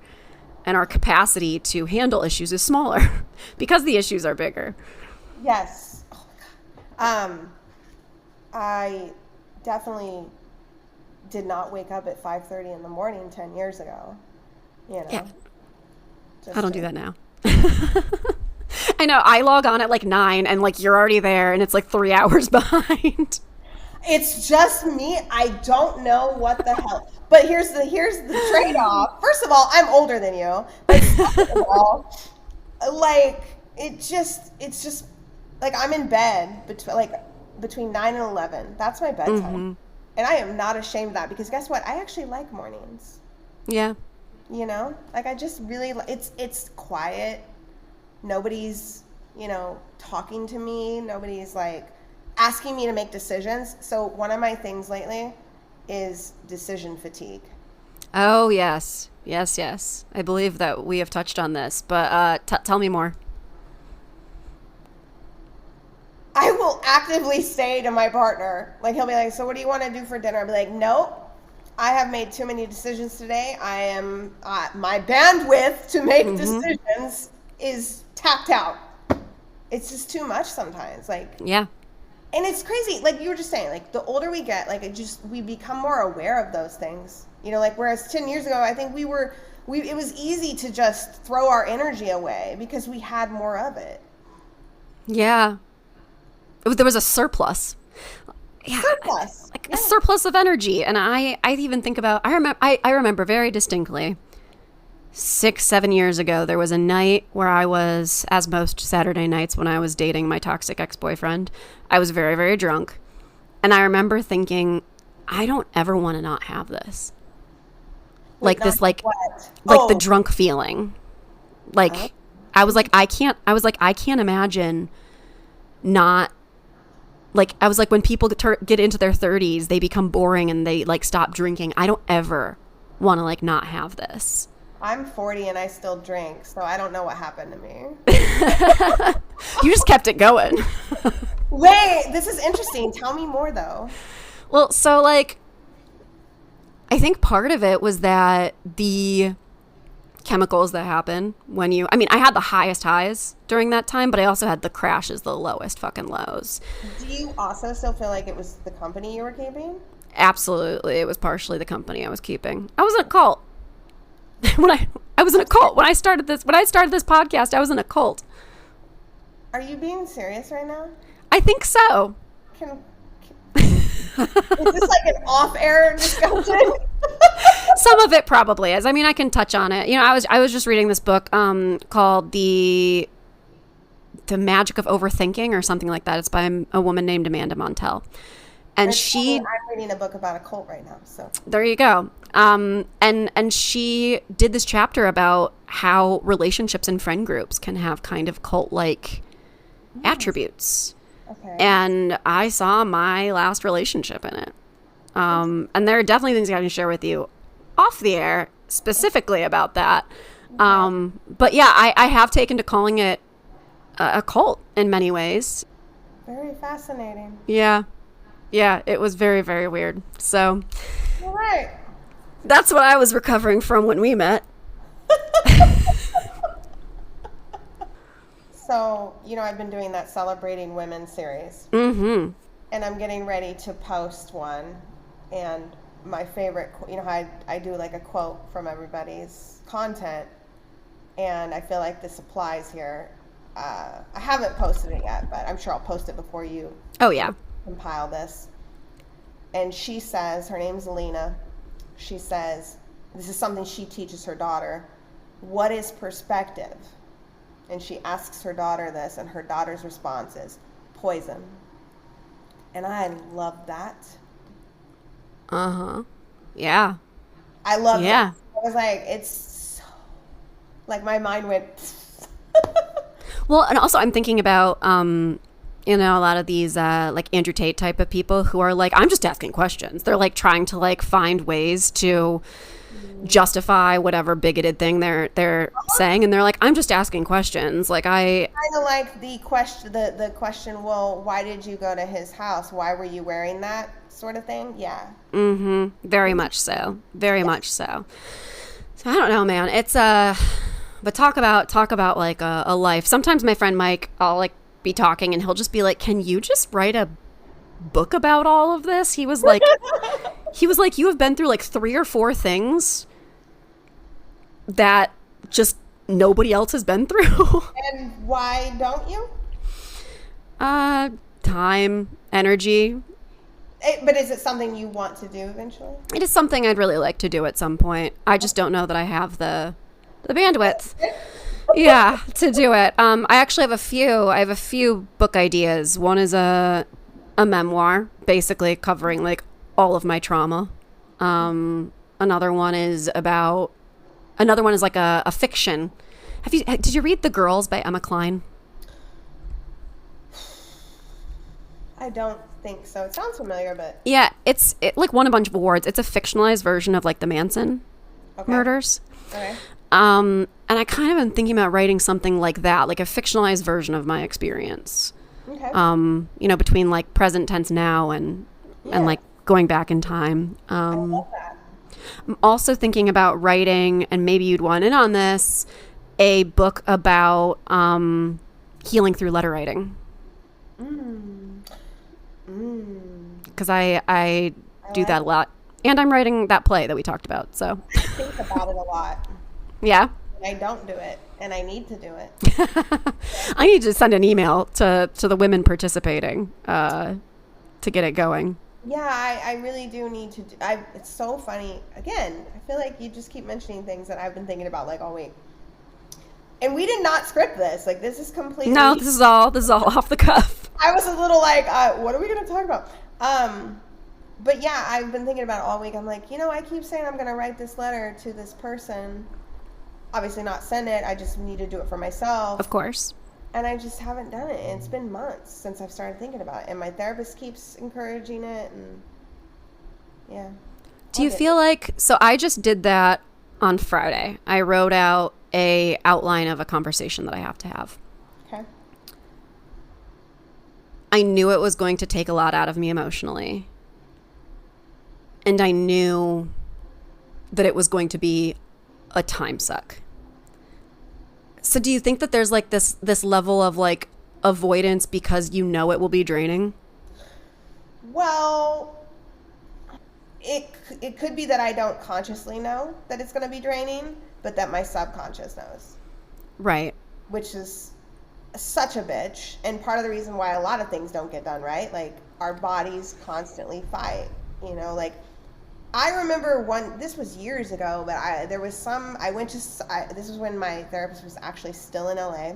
And our capacity to handle issues is smaller because the issues are bigger. Yes. Oh my God. I definitely did not wake up at 5:30 in the morning 10 years ago. Yeah. I don't do that now. I know. I log on at like 9 and like you're already there and it's like 3 hours behind. It's just me. I don't know what the hell. But here's the trade-off. First of all, I'm older than you. But second of all, like it's just like I'm in bed between 9 and 11. That's my bedtime. Mm-hmm. And I am not ashamed of that because guess what? I actually like mornings. Yeah. Like I just really it's quiet. Nobody's, talking to me. Nobody's like asking me to make decisions. So one of my things lately is decision fatigue. Oh, yes. Yes. I believe that we have touched on this, but tell me more. I will actively say to my partner, like he'll be like, so what do you want to do for dinner? I'll be like, nope, I have made too many decisions today. I am, my bandwidth to make decisions is tapped out. It's just too much sometimes. Like, yeah. And it's crazy, like you were just saying, like the older we get, like we become more aware of those things. Like whereas 10 years ago, I think it was easy to just throw our energy away because we had more of it. Yeah. There was a surplus. Yeah. Surplus. A surplus of energy. And I even think about, I remember very distinctly 6-7 years ago, there was a night where I was, as most Saturday nights when I was dating my toxic ex-boyfriend, I was very, very drunk. And I remember thinking, I don't ever want to not have this. Like this, like the drunk feeling. Like, I was like, I can't imagine not, like, I was like, when people get into their 30s, they become boring and they like stop drinking. I don't ever want to like not have this. I'm 40 and I still drink, so I don't know what happened to me. You just kept it going. Wait, this is interesting. Tell me more, though. Well, so, like, I think part of it was that the chemicals that happen when I had the highest highs during that time, but I also had the crashes, the lowest fucking lows. Do you also still feel like it was the company you were keeping? Absolutely. It was partially the company I was keeping. I was in a cult. I was in a cult when I started this podcast. I was in a cult. Are you being serious right now? I think so. Is this like an off-air discussion? Some of it probably is. I mean, I can touch on it. I was just reading this book called The Magic of Overthinking or something like that. It's by a woman named Amanda Montell. And she, I'm reading a book about a cult right now, so there you go. And she did this chapter about how relationships and friend groups can have kind of cult-like attributes. okay. And I saw my last relationship in it. And there are definitely things I can share with you off the air specifically about that. But yeah, I have taken to calling it a cult in many ways. Very fascinating. Yeah. Yeah, it was very, very weird. So All right. that's what I was recovering from when we met. So, I've been doing that Celebrating Women series. Mm-hmm. And I'm getting ready to post one. And my favorite, how I do like a quote from everybody's content. And I feel like this applies here. I haven't posted it yet, but I'm sure I'll post it before you Oh, yeah. compile this. And she says, her name's Alina. She says, this is something she teaches her daughter. What is perspective? And she asks her daughter this, and her daughter's response is poison. And I love that. Uh-huh. Yeah. I love Yeah. that. I was like, it's so, like my mind went. Well, and also I'm thinking about, a lot of these, like Andrew Tate type of people who are like, I'm just asking questions. They're like trying to like find ways to justify whatever bigoted thing they're saying. And they're like, I'm just asking questions. Like kind of like the question, well, why did you go to his house? Why were you wearing that sort of thing? Yeah. Mm-hmm. Very much so. Very much so. So I don't know, man. It's, but talk about like a life. Sometimes my friend Mike, I'll like be talking and he'll just be like, can you just write a book about all of this? He was like, you have been through like 3 or 4 things that just nobody else has been through. And why don't you? Time, energy. But is it something you want to do eventually? It is something I'd really like to do at some point. I just don't know that I have the bandwidth. Yeah, to do it. I actually have a few book ideas. One is a memoir, basically covering like all of my trauma. Another one is like a fiction. Did you read The Girls by Emma Cline? I don't think so. It sounds familiar, but Yeah, it like won a bunch of awards. It's a fictionalized version of like the Manson murders. Okay. And I kind of am thinking about writing something like that, like a fictionalized version of my experience. Okay. Between like present tense now and like going back in time. I love that. I'm also thinking about writing, and maybe you'd want in on this, a book about healing through letter writing. Because I do that a lot. And I'm writing that play that we talked about, so. I think about it a lot. Yeah? I don't do it, and I need to do it. I need to send an email to the women participating to get it going. Yeah, I really do need to do. It's so funny. Again, I feel like you just keep mentioning things that I've been thinking about like all week. And we did not script this. Like, this is completely. No, this is all off the cuff. I was a little like, what are we going to talk about? But yeah, I've been thinking about it all week. I'm like, I keep saying I'm going to write this letter to this person. Obviously not send it. I just need to do it for myself. Of course. And I just haven't done it. And it's been months since I've started thinking about it. And my therapist keeps encouraging it. And yeah. Do you feel like, so I just did that on Friday. I wrote out a outline of a conversation that I have to have. Okay. I knew it was going to take a lot out of me emotionally. And I knew that it was going to be a time suck. So do you think that there's like this level of like avoidance because it will be draining? Well, it could be that I don't consciously know that it's going to be draining, but that my subconscious knows. Right. Which is such a bitch, and part of the reason why a lot of things don't get done, right? Like, our bodies constantly fight, like, I remember this was years ago, but this was when my therapist was actually still in LA,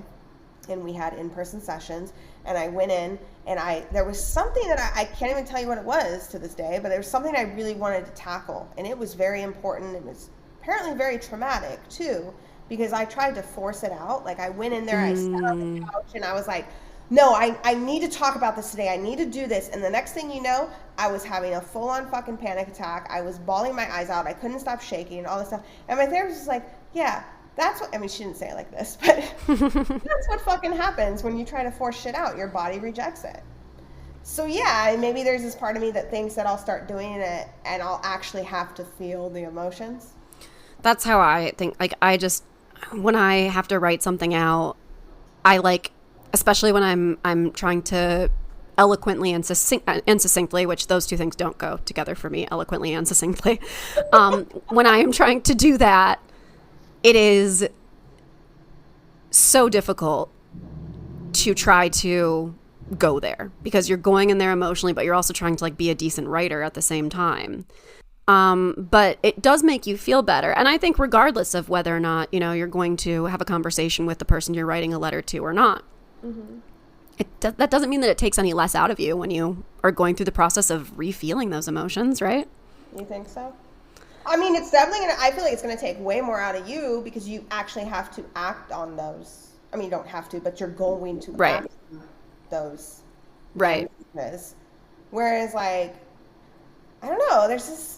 and we had in-person sessions, and I went in, and there was something that I can't even tell you what it was to this day, but there was something I really wanted to tackle, and it was very important. It was apparently very traumatic too, because I tried to force it out. Like I went in there, I sat on the couch, and I was like, no, I need to talk about this today. I need to do this. And the next thing you know, I was having a full-on fucking panic attack. I was bawling my eyes out. I couldn't stop shaking and all this stuff. And my therapist was like, yeah, that's what, I mean, she didn't say it like this, but that's what fucking happens when you try to force shit out. Your body rejects it. So yeah, maybe there's this part of me that thinks that I'll start doing it and I'll actually have to feel the emotions. That's how I think. Like, when I have to write something out, I like, especially when I'm trying to eloquently and succinctly, which those two things don't go together for me, eloquently and succinctly. When I am trying to do that, it is so difficult to try to go there because you're going in there emotionally, but you're also trying to like be a decent writer at the same time. But it does make you feel better. And I think regardless of whether or not, you're going to have a conversation with the person you're writing a letter to or not, that doesn't mean that it takes any less out of you when you are going through the process of re-feeling those emotions, right? You think so? I mean, it's definitely I feel like it's going to take way more out of you because you actually have to act on those. I mean, you don't have to, but you're going to act on those. Right. Whereas, like, I don't know,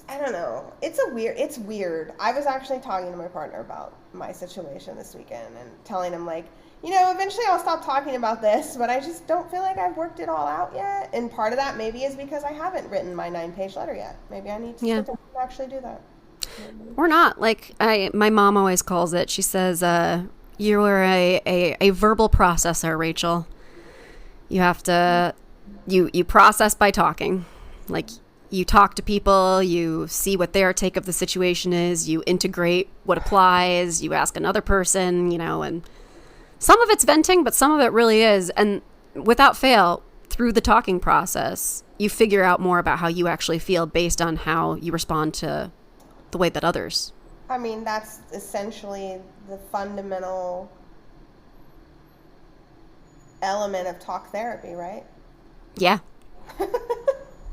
I don't know. It's weird. I was actually talking to my partner about my situation this weekend and telling him, like, eventually I'll stop talking about this, but I just don't feel like I've worked it all out yet. And part of that maybe is because I haven't written my 9-page letter yet. Maybe I need to actually do that. Or not. Like, my mom always calls it, she says, you are a verbal processor, Rachel. You have to, you process by talking. Like, you talk to people, you see what their take of the situation is, you integrate what applies, you ask another person, and some of it's venting, but some of it really is. And without fail, through the talking process, you figure out more about how you actually feel based on how you respond to the way that others. I mean, that's essentially the fundamental element of talk therapy, right? Yeah.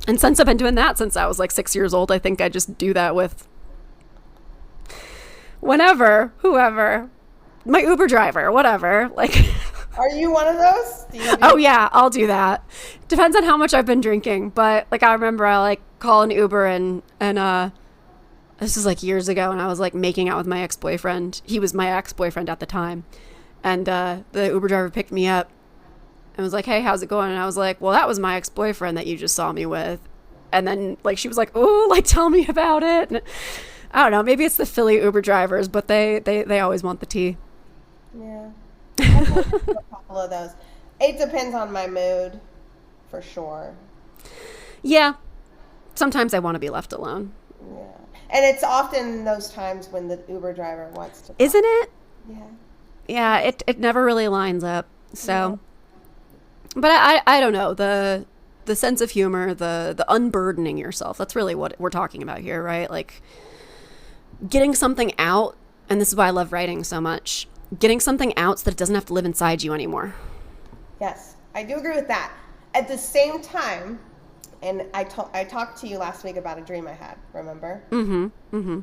And since I've been doing that since I was like 6 years old, I think I just do that with whoever, my Uber driver, whatever. Like, are you one of those? Oh yeah, I'll do that. Depends on how much I've been drinking, but like I remember I like call an Uber and this was like years ago, and I was like making out with my ex-boyfriend. He was my ex-boyfriend at the time, and the Uber driver picked me up and was like, hey, how's it going? And I was like, well, that was my ex-boyfriend that you just saw me with. And then like she was like, oh, like tell me about it. And I don't know, maybe it's the Philly Uber drivers, but they always want the tea. Yeah. I've had a couple of those. It depends on my mood, for sure. Yeah. Sometimes I want to be left alone. Yeah. And it's often those times when the Uber driver wants to talk. Isn't it? Yeah. Yeah, it never really lines up. So yeah. But I don't know, the sense of humor, the unburdening yourself, that's really what we're talking about here, right? Like getting something out, and this is why I love writing so much, getting something out so that it doesn't have to live inside you anymore. Yes, I do agree with that. At the same time, and I talked to you last week about a dream I had, remember? Mm-hmm, mm-hmm.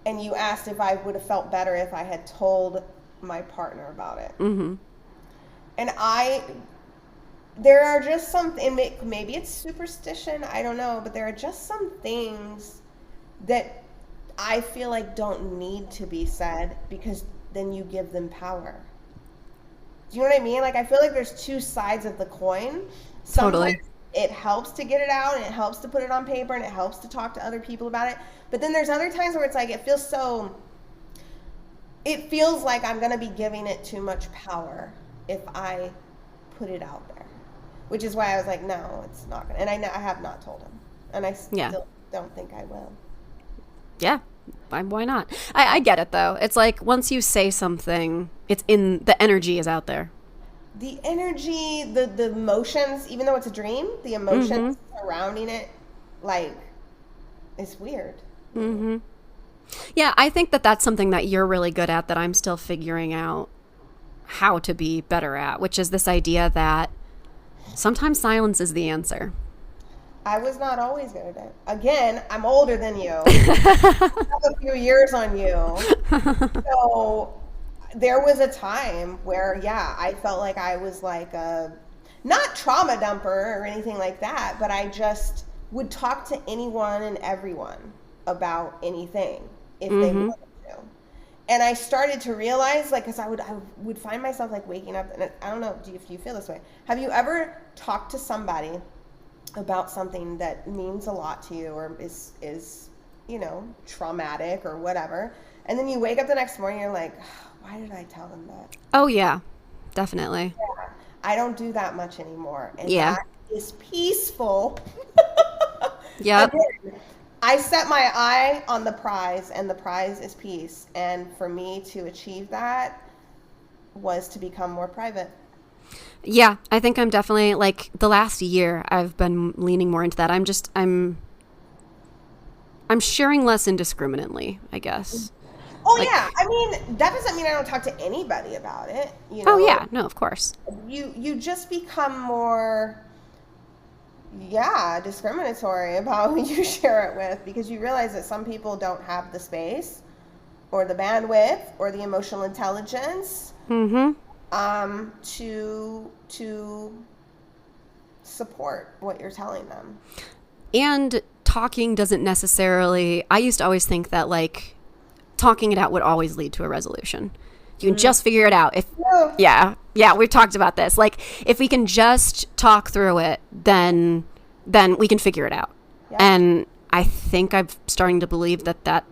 And you asked if I would have felt better if I had told my partner about it. Mm-hmm. And there are just some, and maybe it's superstition, I don't know, but there are just some things that I feel like don't need to be said because then you give them power. Do you know what I mean? Like, I feel like there's two sides of the coin. Sometimes totally. It helps to get it out, and it helps to put it on paper, and it helps to talk to other people about it. But then there's other times where it's like, it feels like I'm going to be giving it too much power if I put it out there. Which is why I was like, no, it's not going to. And I have not told him. And I still don't think I will. Yeah. Why not? I get it, though. It's like once you say something, the energy is out there. The energy, the emotions, even though it's a dream, the emotions surrounding it, like, it's weird. Mm-hmm. Yeah, I think that that's something that you're really good at that I'm still figuring out how to be better at, which is this idea that sometimes silence is the answer. I was not always good at it. Again, I'm older than you. I have a few years on you. So there was a time where, yeah, I felt like I was like a, not trauma dumper or anything like that, but I just would talk to anyone and everyone about anything if they wanted to. And I started to realize, like, because I would find myself like waking up, and I don't know if you feel this way. Have you ever talked to somebody about something that means a lot to you or is traumatic or whatever, and then you wake up the next morning, you're like, why did I tell them that? Oh yeah, definitely. Yeah, I don't do that much anymore, and Yeah. that is peaceful. Yep. Again, I set my eye on the prize, and the prize is peace, and for me to achieve that was to become more private. Yeah, I think I'm definitely, like, the last year I've been leaning more into that. I'm sharing less indiscriminately, I guess. Oh, Like- yeah. I mean, that doesn't mean I don't talk to anybody about it. You know? Oh yeah, no, of course. You just become more, discriminatory about who you share it with, because you realize that some people don't have the space or the bandwidth or the emotional intelligence to support what you're telling them. And talking doesn't necessarily, I used to always think that, like, talking it out would always lead to a resolution. You can just figure it out. Yeah, we've talked about this. Like, if we can just talk through it, then we can figure it out. Yeah. And I think I'm starting to believe that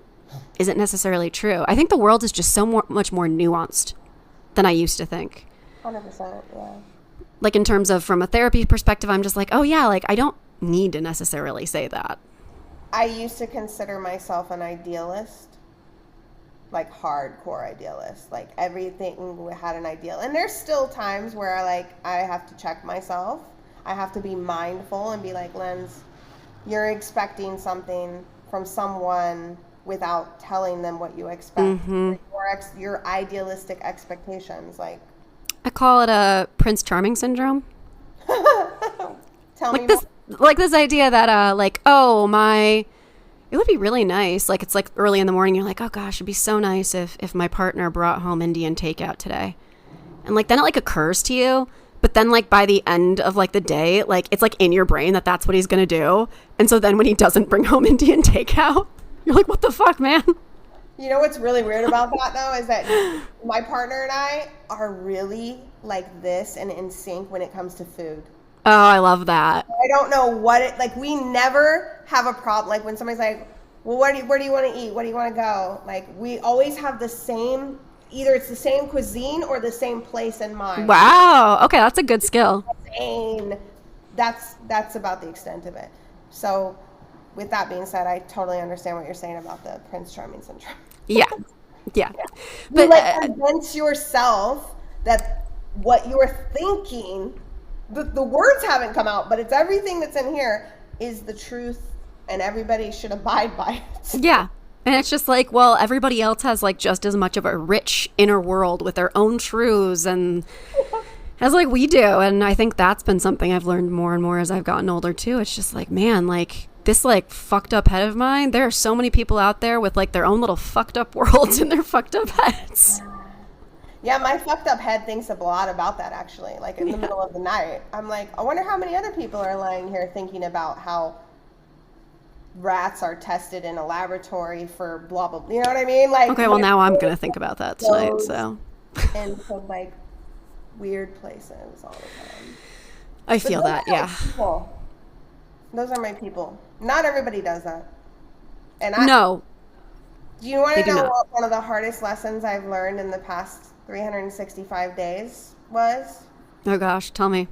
isn't necessarily true. I think the world is just much more nuanced than I used to think. 100%, yeah. Like, in terms of, from a therapy perspective, I'm just like, oh yeah, like, I don't need to necessarily say that. I used to consider myself an idealist. Like hardcore idealist, like everything had an ideal, and there's still times where I have to check myself. I have to be mindful and be like, Linz, you're expecting something from someone without telling them what you expect. Your idealistic expectations, like, I call it a Prince Charming syndrome. tell me Like this idea that it would be really nice. Like, it's like early in the morning, you're like, oh gosh, it'd be so nice if my partner brought home Indian takeout today. And like, then it like occurs to you, but then like by the end of like the day, like it's like in your brain that that's what he's going to do. And so then when he doesn't bring home Indian takeout, you're like, what the fuck, man? You know what's really weird about that though is that my partner and I are really like this and in sync when it comes to food. Oh, I love that. I don't know what it, like, we never have a problem. Like, when somebody's like, well, where do you want to eat? Where do you want to go? Like, we always have the same, either it's the same cuisine or the same place in mind. Wow. Okay, that's a good skill. And that's about the extent of it. So, with that being said, I totally understand what you're saying about the Prince Charming syndrome. Yeah. But you, like, convince yourself that what you're thinking, the words haven't come out, but it's everything that's in here is the truth, and everybody should abide by it. Yeah. And it's just like, well, everybody else has like just as much of a rich inner world with their own truths and as like we do. And I think that's been something I've learned more and more as I've gotten older too. It's just like, man, like this like fucked up head of mine, there are so many people out there with like their own little fucked up worlds in their fucked up heads. Yeah, my fucked up head thinks a lot about that, actually. Like, in the middle of the night, I'm like, I wonder how many other people are lying here thinking about how rats are tested in a laboratory for blah, blah, blah. You know what I mean? Like, Okay, well, now I'm going to think about that tonight, so. Into, like, weird places all the time. I feel that, yeah. People. Those are my people. Not everybody does that. And No. Do you want to know not. what one of the hardest lessons I've learned in the past 365 days was? Oh gosh, tell me.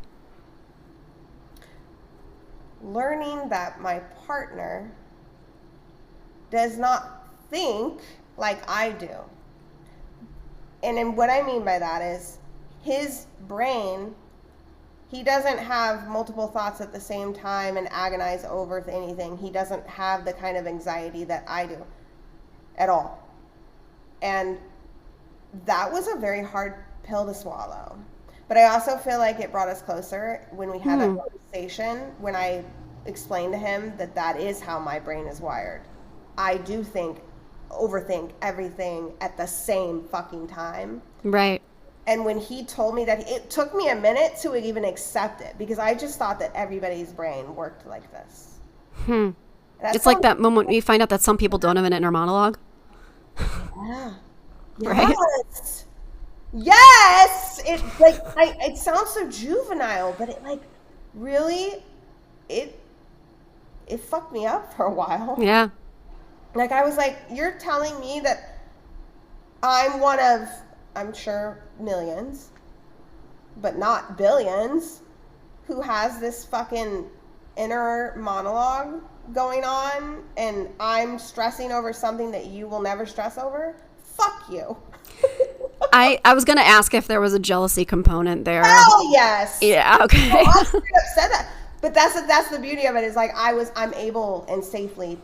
Learning that my partner does not think like I do. And then what I mean by that is his brain, he doesn't have multiple thoughts at the same time and agonize over anything. He doesn't have the kind of anxiety that I do at all. And that was a very hard pill to swallow. But I also feel like it brought us closer when we had that conversation, when I explained to him that is how my brain is wired. I do overthink everything at the same fucking time. Right. And when he told me that, it took me a minute to even accept it, because I just thought that everybody's brain worked like this. It's like that moment when you find out that some people don't have an inner monologue. Yeah. Right? Yes. It sounds so juvenile, but it like really, it fucked me up for a while. Yeah. Like I was like, you're telling me that I'm one of, I'm sure, millions, but not billions, who has this fucking inner monologue going on, and I'm stressing over something that you will never stress over? Fuck you. I was going to ask if there was a jealousy component there. Hell yes. Yeah, okay. Well, I straight up said that. But that's the beauty of it, is like I'm able and safely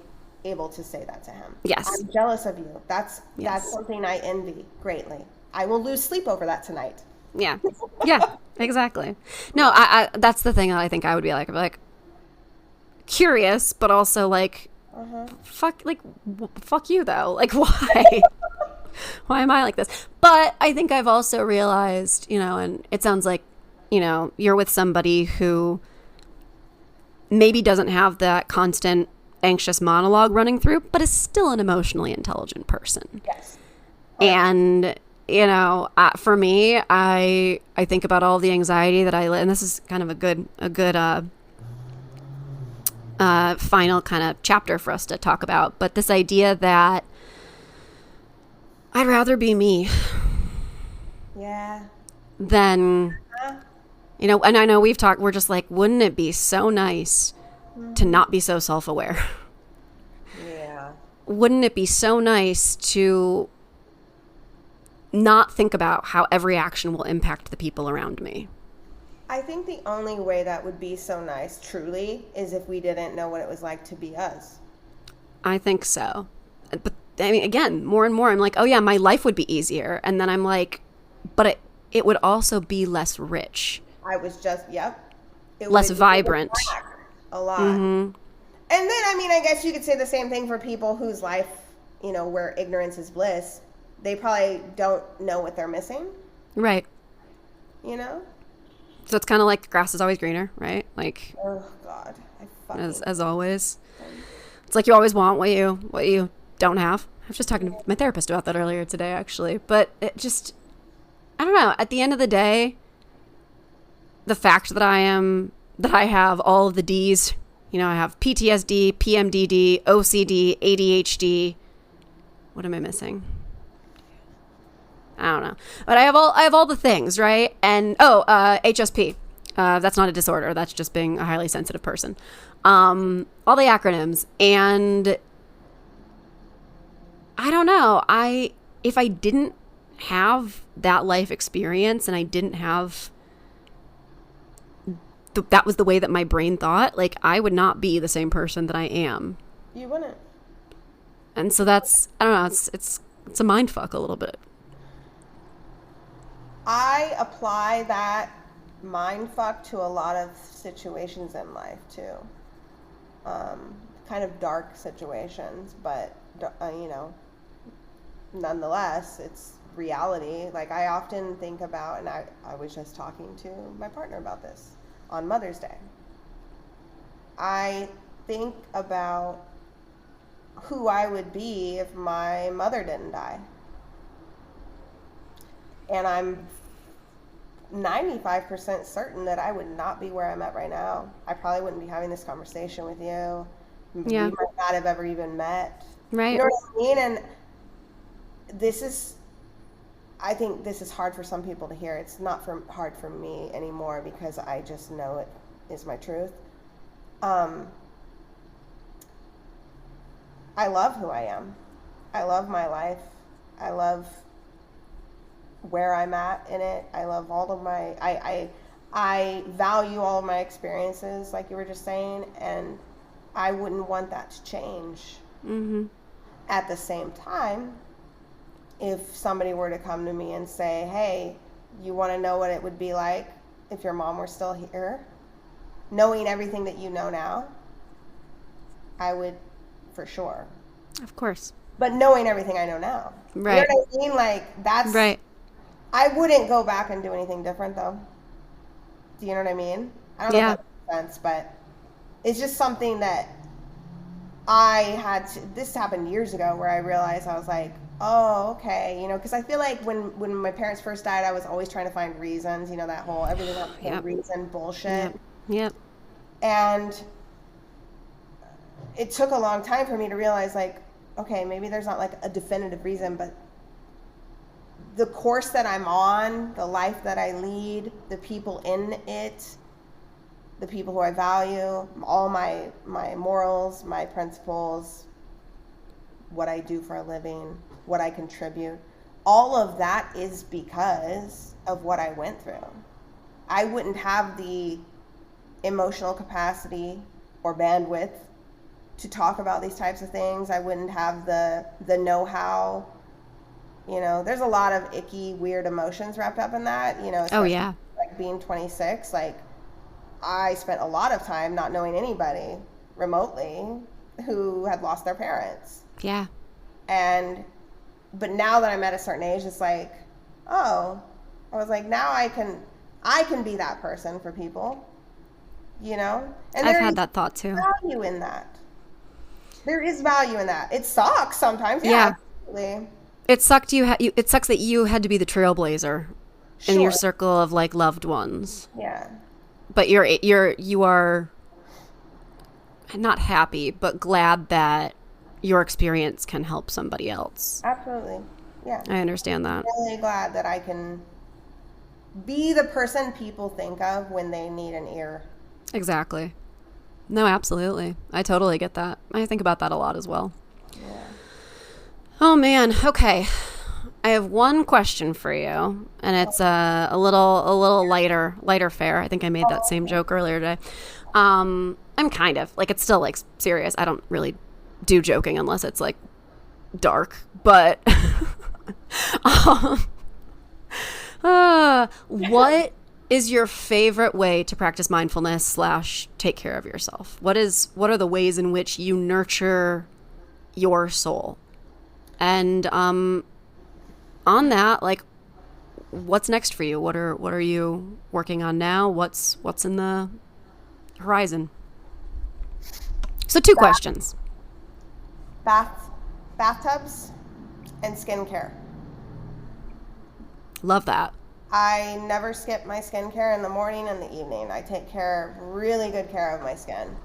able to say that to him. Yes. I'm jealous of you. That's something I envy greatly. I will lose sleep over that tonight. Yeah. Yeah, exactly. No, I that's the thing that I think I would be like. I'd be like curious, but also like, fuck you though. Like, why? Why am I like this? But I think I've also realized, and it sounds like, you're with somebody who maybe doesn't have that constant anxious monologue running through, but is still an emotionally intelligent person. Yes. And, for me, I think about all the anxiety that and this is kind of a good final kind of chapter for us to talk about, but this idea that I'd rather be me. Yeah. Than, and I know we're just like, wouldn't it be so nice to not be so self-aware? Yeah. Wouldn't it be so nice to not think about how every action will impact the people around me? I think the only way that would be so nice, truly, is if we didn't know what it was like to be us. I think so. But I mean, again, more and more, I'm like, oh yeah, my life would be easier. And then I'm like, but it would also be less rich. I was just, yep. Less vibrant. A lot. And then, I mean, I guess you could say the same thing for people whose life, where ignorance is bliss. They probably don't know what they're missing. Right. So it's kind of like grass is always greener, right? Like, oh God, as always, it's like you always want what you don't have. I was just talking to my therapist about that earlier today, actually. But it just, I don't know. At the end of the day, the fact that I have all of the D's, I have PTSD, PMDD, OCD, ADHD. What am I missing? I don't know. But I have all the things, right? And HSP. That's not a disorder. That's just being a highly sensitive person. All the acronyms. And I don't know. If I didn't have that life experience and I didn't have that was the way that my brain thought, like, I would not be the same person that I am. You wouldn't. And so that's, I don't know, it's a mind fuck a little bit. I apply that mind fuck to a lot of situations in life too. Kind of dark situations, but nonetheless, it's reality. Like, I often think about, and I was just talking to my partner about this on Mother's Day. I think about who I would be if my mother didn't die. And I'm 95% certain that I would not be where I'm at right now. I probably wouldn't be having this conversation with you. Yeah. We might not have ever even met. Right. You know what I mean? And I think this is hard for some people to hear. It's not hard for me anymore, because I just know it is my truth. I love who I am. I love my life. I love where I'm at in it. I love all of my, I value all of my experiences, like you were just saying, and I wouldn't want that to change. Mm-hmm. At the same time, if somebody were to come to me and say, hey, you want to know what it would be like if your mom were still here, knowing everything that you know now, I would, for sure. Of course. But knowing everything I know now. Right. You know what I mean? Like, that's... Right. I wouldn't go back and do anything different, though. Do you know what I mean? I don't know if that makes sense, but it's just something that I had to... This happened years ago where I realized I was like, oh, okay. You know, because I feel like when my parents first died, I was always trying to find reasons. You know, that whole everything has a reason bullshit. Yep. And it took a long time for me to realize, like, okay, maybe there's not like a definitive reason, but the course that I'm on, the life that I lead, the people in it, the people who I value, all my morals, my principles, what I do for a living, what I contribute, all of that is because of what I went through. I wouldn't have the emotional capacity or bandwidth to talk about these types of things. I wouldn't have the know-how. You know, there's a lot of icky, weird emotions wrapped up in that, you know. Oh, yeah. Like being 26, like I spent a lot of time not knowing anybody remotely who had lost their parents. Yeah. But now that I'm at a certain age, it's like, oh, I was like, now I can be that person for people, you know? And I've had that thought too. Value in that. There is value in that. It sucks sometimes. Yeah. Absolutely. It sucked. It sucks that you had to be the trailblazer in your circle of like loved ones. Yeah. But you are not happy, but glad that your experience can help somebody else. Absolutely. Yeah. I understand that. I'm really glad that I can be the person people think of when they need an ear. Exactly. No, absolutely. I totally get that. I think about that a lot as well. Yeah. Oh man. Okay. I have one question for you, and it's a little lighter fare. I think I made that same joke earlier today. I'm kind of like, it's still like serious. I don't really do joking unless it's like dark, but what is your favorite way to practice mindfulness / take care of yourself? What are the ways in which you nurture your soul? And on that, like, what's next for you? What are you working on now? What's in the horizon? So 2 questions. Bathtubs and skincare. Love that. I never skip my skincare in the morning and the evening. I take really good care of my skin.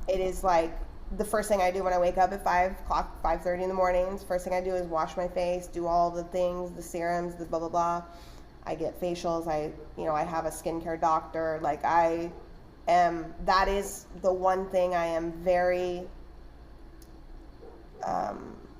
It is like the first thing I do when I wake up at 5:30 in the mornings. First thing I do is wash my face, do all the things, the serums, the blah, blah, blah. I get facials. I have a skincare doctor. Like that is the one thing I am very,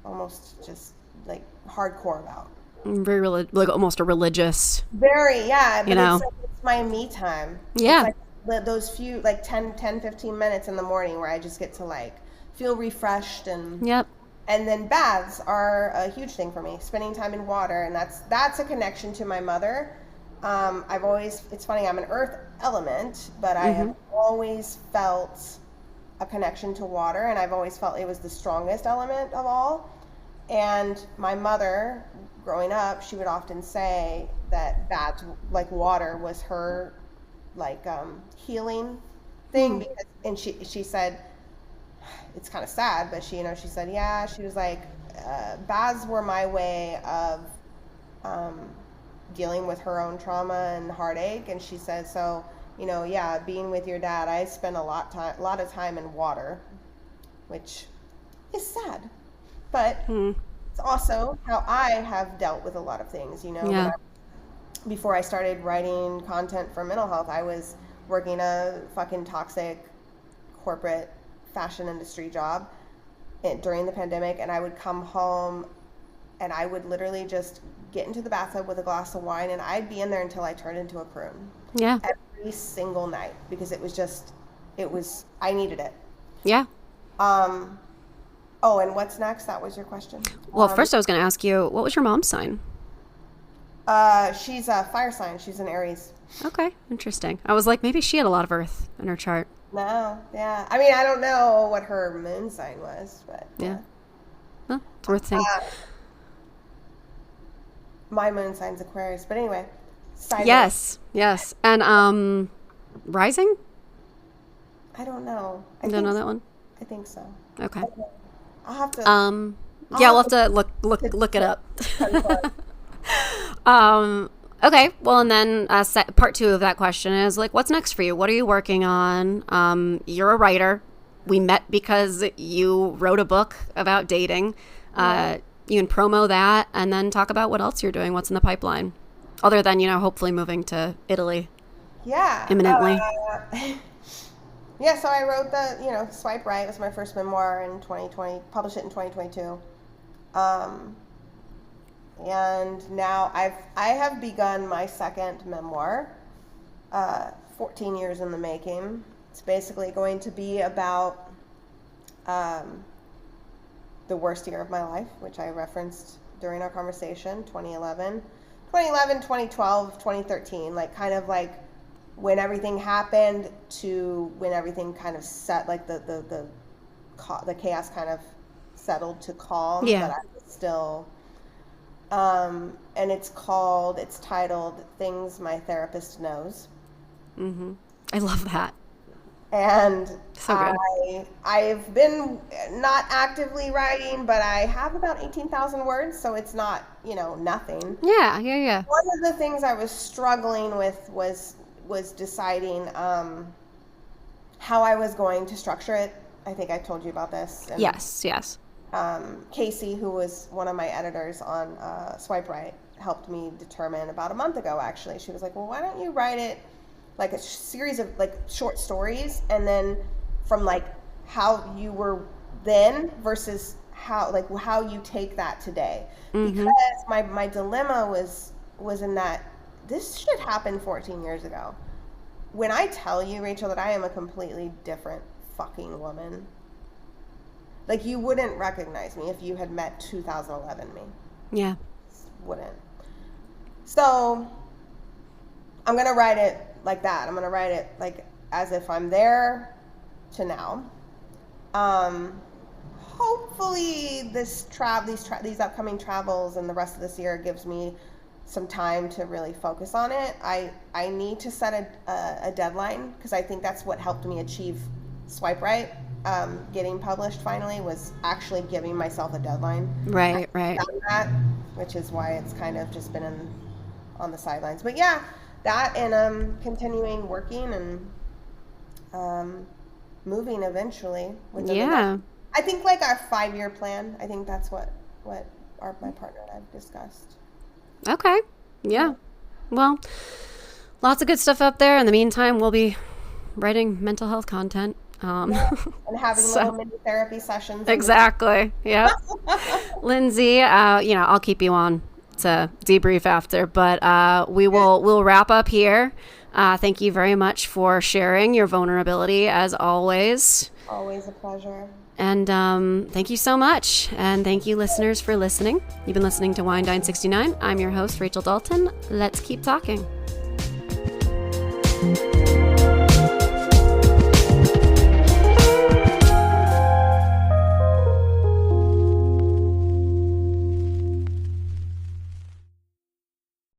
almost just like hardcore about. Very like almost a religious. Very, yeah. But it's my me time. Yeah. It's like those few, like 10, 15 minutes in the morning where I just get to like feel refreshed and. Yep. And then baths are a huge thing for me. Spending time in water, and that's a connection to my mother. It's funny, I'm an earth element, but I have always felt a connection to water, and I've always felt it was the strongest element of all. And my mother, growing up, she would often say that baths, like water, was her like healing thing. Because, and she said, it's kind of sad, but she said, yeah, she was like, baths were my way of dealing with her own trauma and heartache. And she said, so, being with your dad, I spent a lot of time in water, which is sad. But it's also how I have dealt with a lot of things, Yeah. Before I started writing content for mental health, I was working a fucking toxic corporate fashion industry job during the pandemic, and I would come home and I would literally just get into the bathtub with a glass of wine, and I'd be in there until I turned into a prune. Yeah. Every single night, because I needed it. Yeah. Oh, and what's next? That was your question. Well, first I was going to ask you, what was your mom's sign? She's a fire sign. She's an Aries. Okay, interesting. I was like, maybe she had a lot of earth in her chart. No, yeah. I mean, I don't know what her moon sign was, but Yeah. Well, it's worth saying. My moon sign's Aquarius, but anyway. Yes. And rising? I don't know. You don't know that one? I think so. Okay. I'll have to. Yeah, we'll have to look it up. Okay. Well, and then part 2 of that question is like, what's next for you? What are you working on? You're a writer. We met because you wrote a book about dating. You can promo that and then talk about what else you're doing. What's in the pipeline, other than hopefully moving to Italy. Yeah. Imminently. Yeah. So I wrote the Swipe Right was my first memoir in 2020. Published it in 2022. And now I have begun my second memoir, 14 years in the making. It's basically going to be about the worst year of my life, which I referenced during our conversation, 2011, 2012, 2013, like kind of like when everything happened to when everything kind of set, like the chaos kind of settled to calm. Yeah. But I was still... and it's titled Things My Therapist Knows. Mm-hmm. I love that. And so good. I've been not actively writing, but I have about 18,000 words, so it's not, nothing. Yeah. One of the things I was struggling with was deciding how I was going to structure it. I think I told you about this. And Yes. Casey, who was one of my editors on Swipe Right, helped me determine about a month ago, actually. She was like, well, why don't you write it like a series of like short stories, and then from like how you were then versus how you take that today. Mm-hmm. Because my dilemma was in that this shit happened 14 years ago. When I tell you, Rachel, that I am a completely different fucking woman, like, you wouldn't recognize me if you had met 2011 me. Yeah. Wouldn't. So I'm going to write it like that. I'm going to write it like as if I'm there to now. Hopefully these upcoming travels and the rest of this year gives me some time to really focus on it. I need to set a deadline, because I think that's what helped me achieve Swipe Right. Getting published finally was actually giving myself a deadline. Right. Done that, which is why it's kind of just been on the sidelines. But yeah, that and continuing working and moving eventually. I think like our 5-year plan. I think that's what my partner and I've discussed. Okay. Yeah. Well, lots of good stuff up there. In the meantime, we'll be writing mental health content. And having little mini therapy sessions. Exactly. Yeah. Lindsay, I'll keep you on to debrief after, but we'll wrap up here. Thank you very much for sharing your vulnerability, as always. Always a pleasure. And thank you so much. And thank you, listeners, for listening. You've been listening to Wine Dine 69. I'm your host, Rachel Dalton. Let's keep talking.